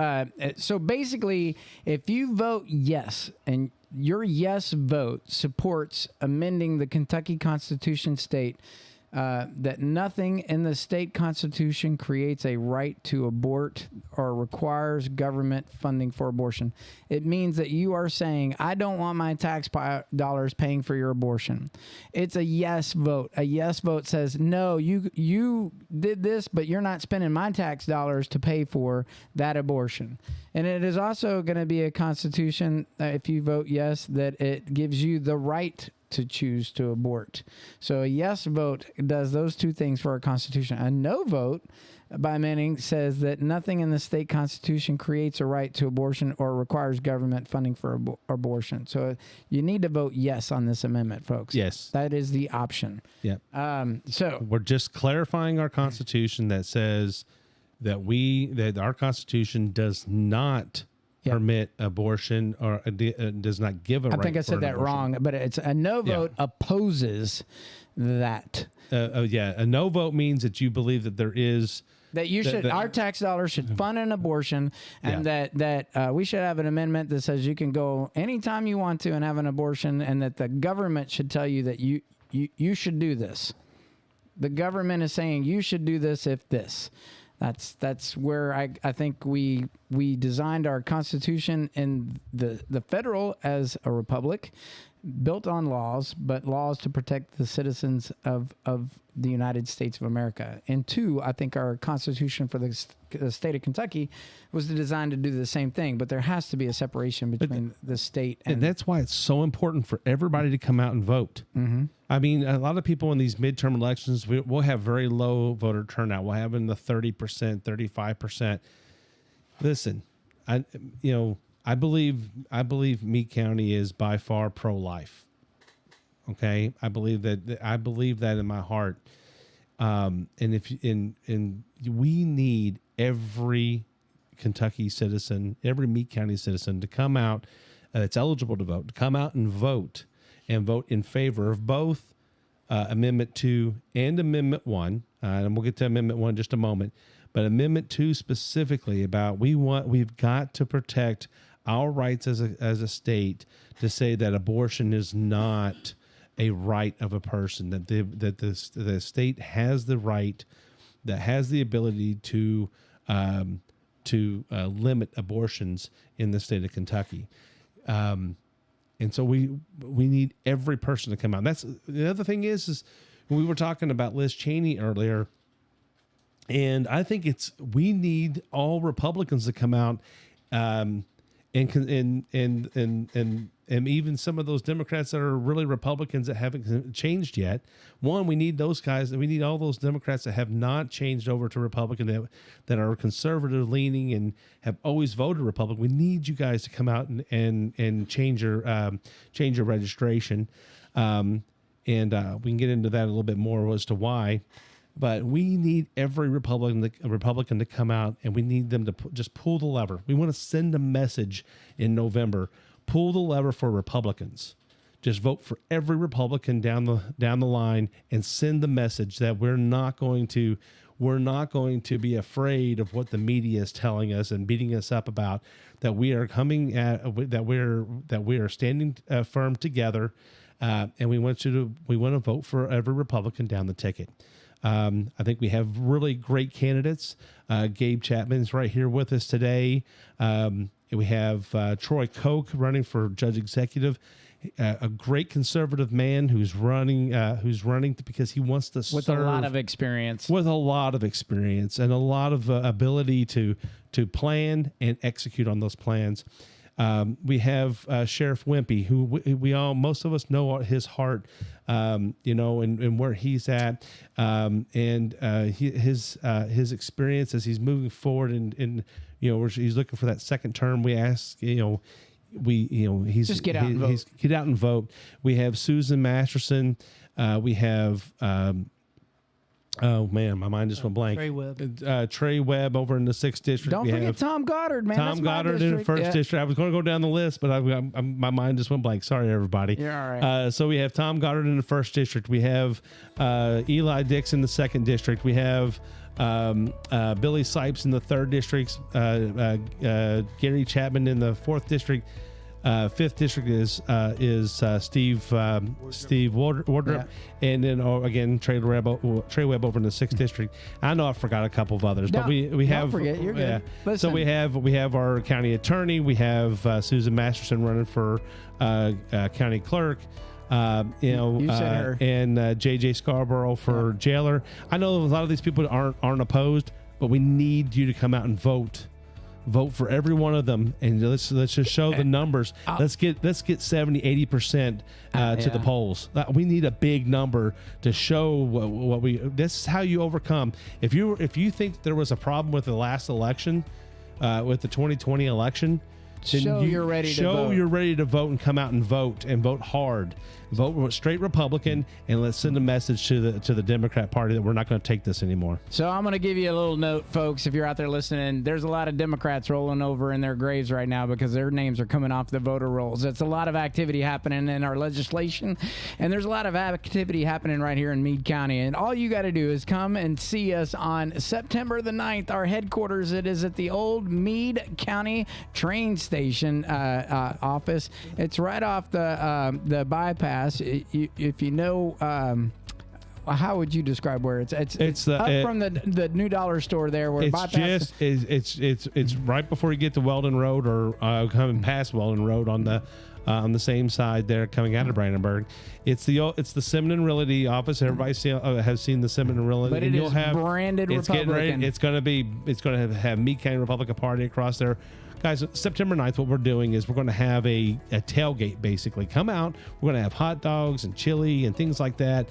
So basically, if you vote yes and your yes vote supports amending the Kentucky Constitution state that nothing in the state constitution creates a right to abort or requires government funding for abortion. It means that you are saying, I don't want my tax dollars paying for your abortion. It's a yes vote. A yes vote says, no, you did this, but you're not spending my tax dollars to pay for that abortion. And it is also going to be a constitution, if you vote yes, that it gives you the right to choose to abort. So a yes vote does those two things for our Constitution. A no vote, by Manning, says that nothing in the state constitution creates a right to abortion or requires government funding for abortion. So you need to vote yes on this amendment, folks. Yes. That is the option. Yep. So We're just clarifying our Constitution that says that our Constitution does not permit abortion or does not give a right. I think I said that wrong, but it's a no vote opposes that. A no vote means that you believe that there is that you should our tax dollars should fund an abortion, and that we should have an amendment that says you can go anytime you want to and have an abortion, and that the government should tell you that you should do this. The government is saying you should do this if this. That's where I think we designed our Constitution in the federal as a republic, built on laws, but laws to protect the citizens of the United States of America. And two, I think our Constitution for the state of Kentucky was designed to do the same thing, but there has to be a separation between the state and that's why it's so important for everybody to come out and vote. Mm-hmm. I mean, a lot of people in these midterm elections, we'll have very low voter turnout. We'll have in the 30%, 35%. Listen, I believe Meade County is by far pro-life. Okay, I believe that in my heart. And we need every Kentucky citizen, every Meade County citizen to come out that's eligible to vote, to come out and vote in favor of both Amendment 2 and Amendment 1. And we'll get to Amendment 1 in just a moment. But Amendment 2 specifically about we've got to protect our rights as a state to say that abortion is not a right of a person, that the state has the right, that has the ability to limit abortions in the state of Kentucky. And so we need every person to come out. That's the other thing is we were talking about Liz Cheney earlier, and I think we need all Republicans to come out, and even some of those Democrats that are really Republicans that haven't changed yet. One, we need those guys, and we need all those Democrats that have not changed over to Republican, that are conservative leaning and have always voted Republican. We need you guys to come out and change your registration, and we can get into that a little bit more as to why. But we need every Republican to come out, and we need them to just pull the lever. We want to send a message in November. Pull the lever for Republicans. Just vote for every Republican down the line, and send the message that we're not going to be afraid of what the media is telling us and beating us up about. That we are that we are standing firm together, and we want to vote for every Republican down the ticket. I think we have really great candidates. Gabe Chapman is right here with us today. We have Troy Koch running for Judge Executive, a great conservative man who's running because he wants to serve. With a lot of experience. With a lot of experience and a lot of ability to plan and execute on those plans. We have Sheriff Wimpy, who most of us know his heart, and where he's at, and his experience as he's moving forward, and he's looking for that second term. We ask, he's just get out and vote. Get out and vote. We have Susan Masterson. We have. Oh man, my mind just went blank. Trey Webb over in the 6th district. Don't forget Tom Goddard, man. Tom Goddard in the 1st district. I was going to go down the list, but my mind just went blank. Sorry, everybody. You're all right. So we have Tom Goddard in the 1st district. We have Eli Dix in the 2nd district. We have Billy Sipes in the 3rd district. Gary Chapman in the 4th district. 5th district is Steve Wardrop, and then again Trey Webb over in the 6th district. I know I forgot a couple of others, but we have. Don't forget, you're good. So we have our county attorney. We have Susan Masterson running for county clerk. You said her. And JJ Scarborough for jailer. I know a lot of these people aren't opposed, but we need you to come out and vote vote for every one of them, and let's just show the numbers. Let's get 70-80% to the polls. We need a big number to show what we. This is how you overcome. If you think there was a problem with the last election, with the 2020 election, then you're ready to vote. You're ready to vote and come out and vote hard. Vote straight Republican, and let's send a message to the Democrat Party that we're not going to take this anymore. So I'm going to give you a little note, folks. If you're out there listening, there's a lot of Democrats rolling over in their graves right now because their names are coming off the voter rolls. It's a lot of activity happening in our legislation, and there's a lot of activity happening right here in Meade County. And all you got to do is come and see us on September the 9th. Our headquarters, it is at the old Meade County train station office. It's right off the bypass. If you know, how would you describe where it's up from the New Dollar Store there? Where it's right before you get to Weldon Road, or coming past Weldon Road on the same side there, coming out of Brandenburg. It's the Simmons and Realty office. Everybody has seen the Simmons and Realty. But it is branded Republican. It's going to have Meade County Republican Party across there. Guys, September 9th, what we're doing is we're going to have a tailgate, basically. Come out. We're going to have hot dogs and chili and things like that.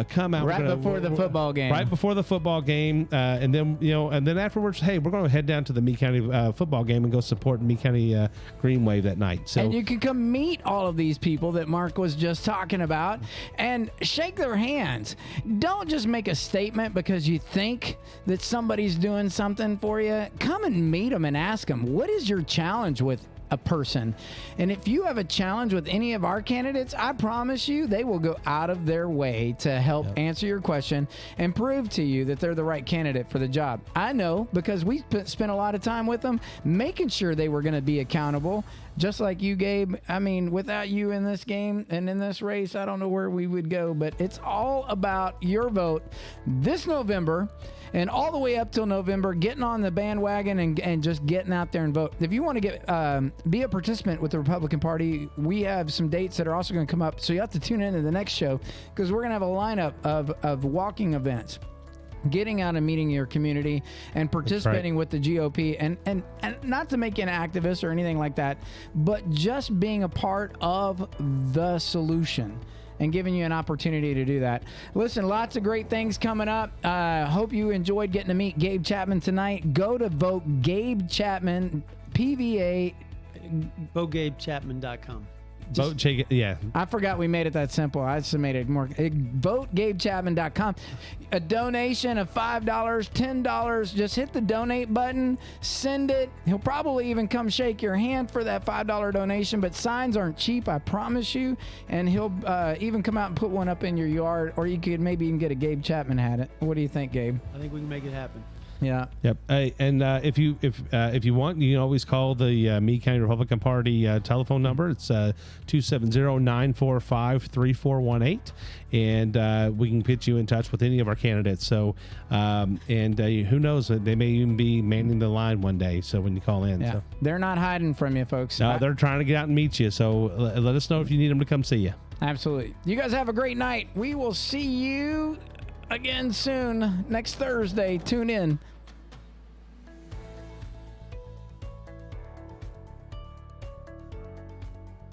Come out. Before the football game. Right before the football game. And then afterwards, hey, we're going to head down to the Meade County football game and go support Meade County Green Wave that night. So, and you can come meet all of these people that Mark was just talking about and shake their hands. Don't just make a statement because you think that somebody's doing something for you. Come and meet them and ask them, what is your challenge with a person? And if you have a challenge with any of our candidates, I promise you they will go out of their way to help answer your question and prove to you that they're the right candidate for the job. I know, because we spent a lot of time with them making sure they were going to be accountable. Just like you, Gabe. I mean, without you in this game and in this race, I don't know where we would go. But it's all about your vote this November and all the way up till November, getting on the bandwagon and just getting out there and vote. If you want to be a participant with the Republican Party, we have some dates that are also going to come up. So you have to tune in to the next show, because we're going to have a lineup of walking events, getting out and meeting your community and participating with the GOP, and not to make you an activist or anything like that, but just being a part of the solution and giving you an opportunity to do that. Listen, lots of great things coming up. Hope you enjoyed getting to meet Gabe Chapman tonight. Go to vote Gabe Chapman, PVA. VoteGabeChapman.com. I forgot we made it that simple. I just made it more. VoteGabeChapman.com. A donation of $5, $10. Just hit the donate button. Send it. He'll probably even come shake your hand for that $5 donation. But signs aren't cheap, I promise you. And he'll even come out and put one up in your yard. Or you could maybe even get a Gabe Chapman hat. What do you think, Gabe? I think we can make it happen. Yeah. Yep. Hey, and if you want, you can always call the Meade County Republican Party telephone number. It's 270-945-3418, and we can put you in touch with any of our candidates. So, who knows? They may even be manning the line one day. So when you call in, so. They're not hiding from you, folks. No, they're trying to get out and meet you. So let us know if you need them to come see you. Absolutely. You guys have a great night. We will see you again soon next Thursday. Tune in.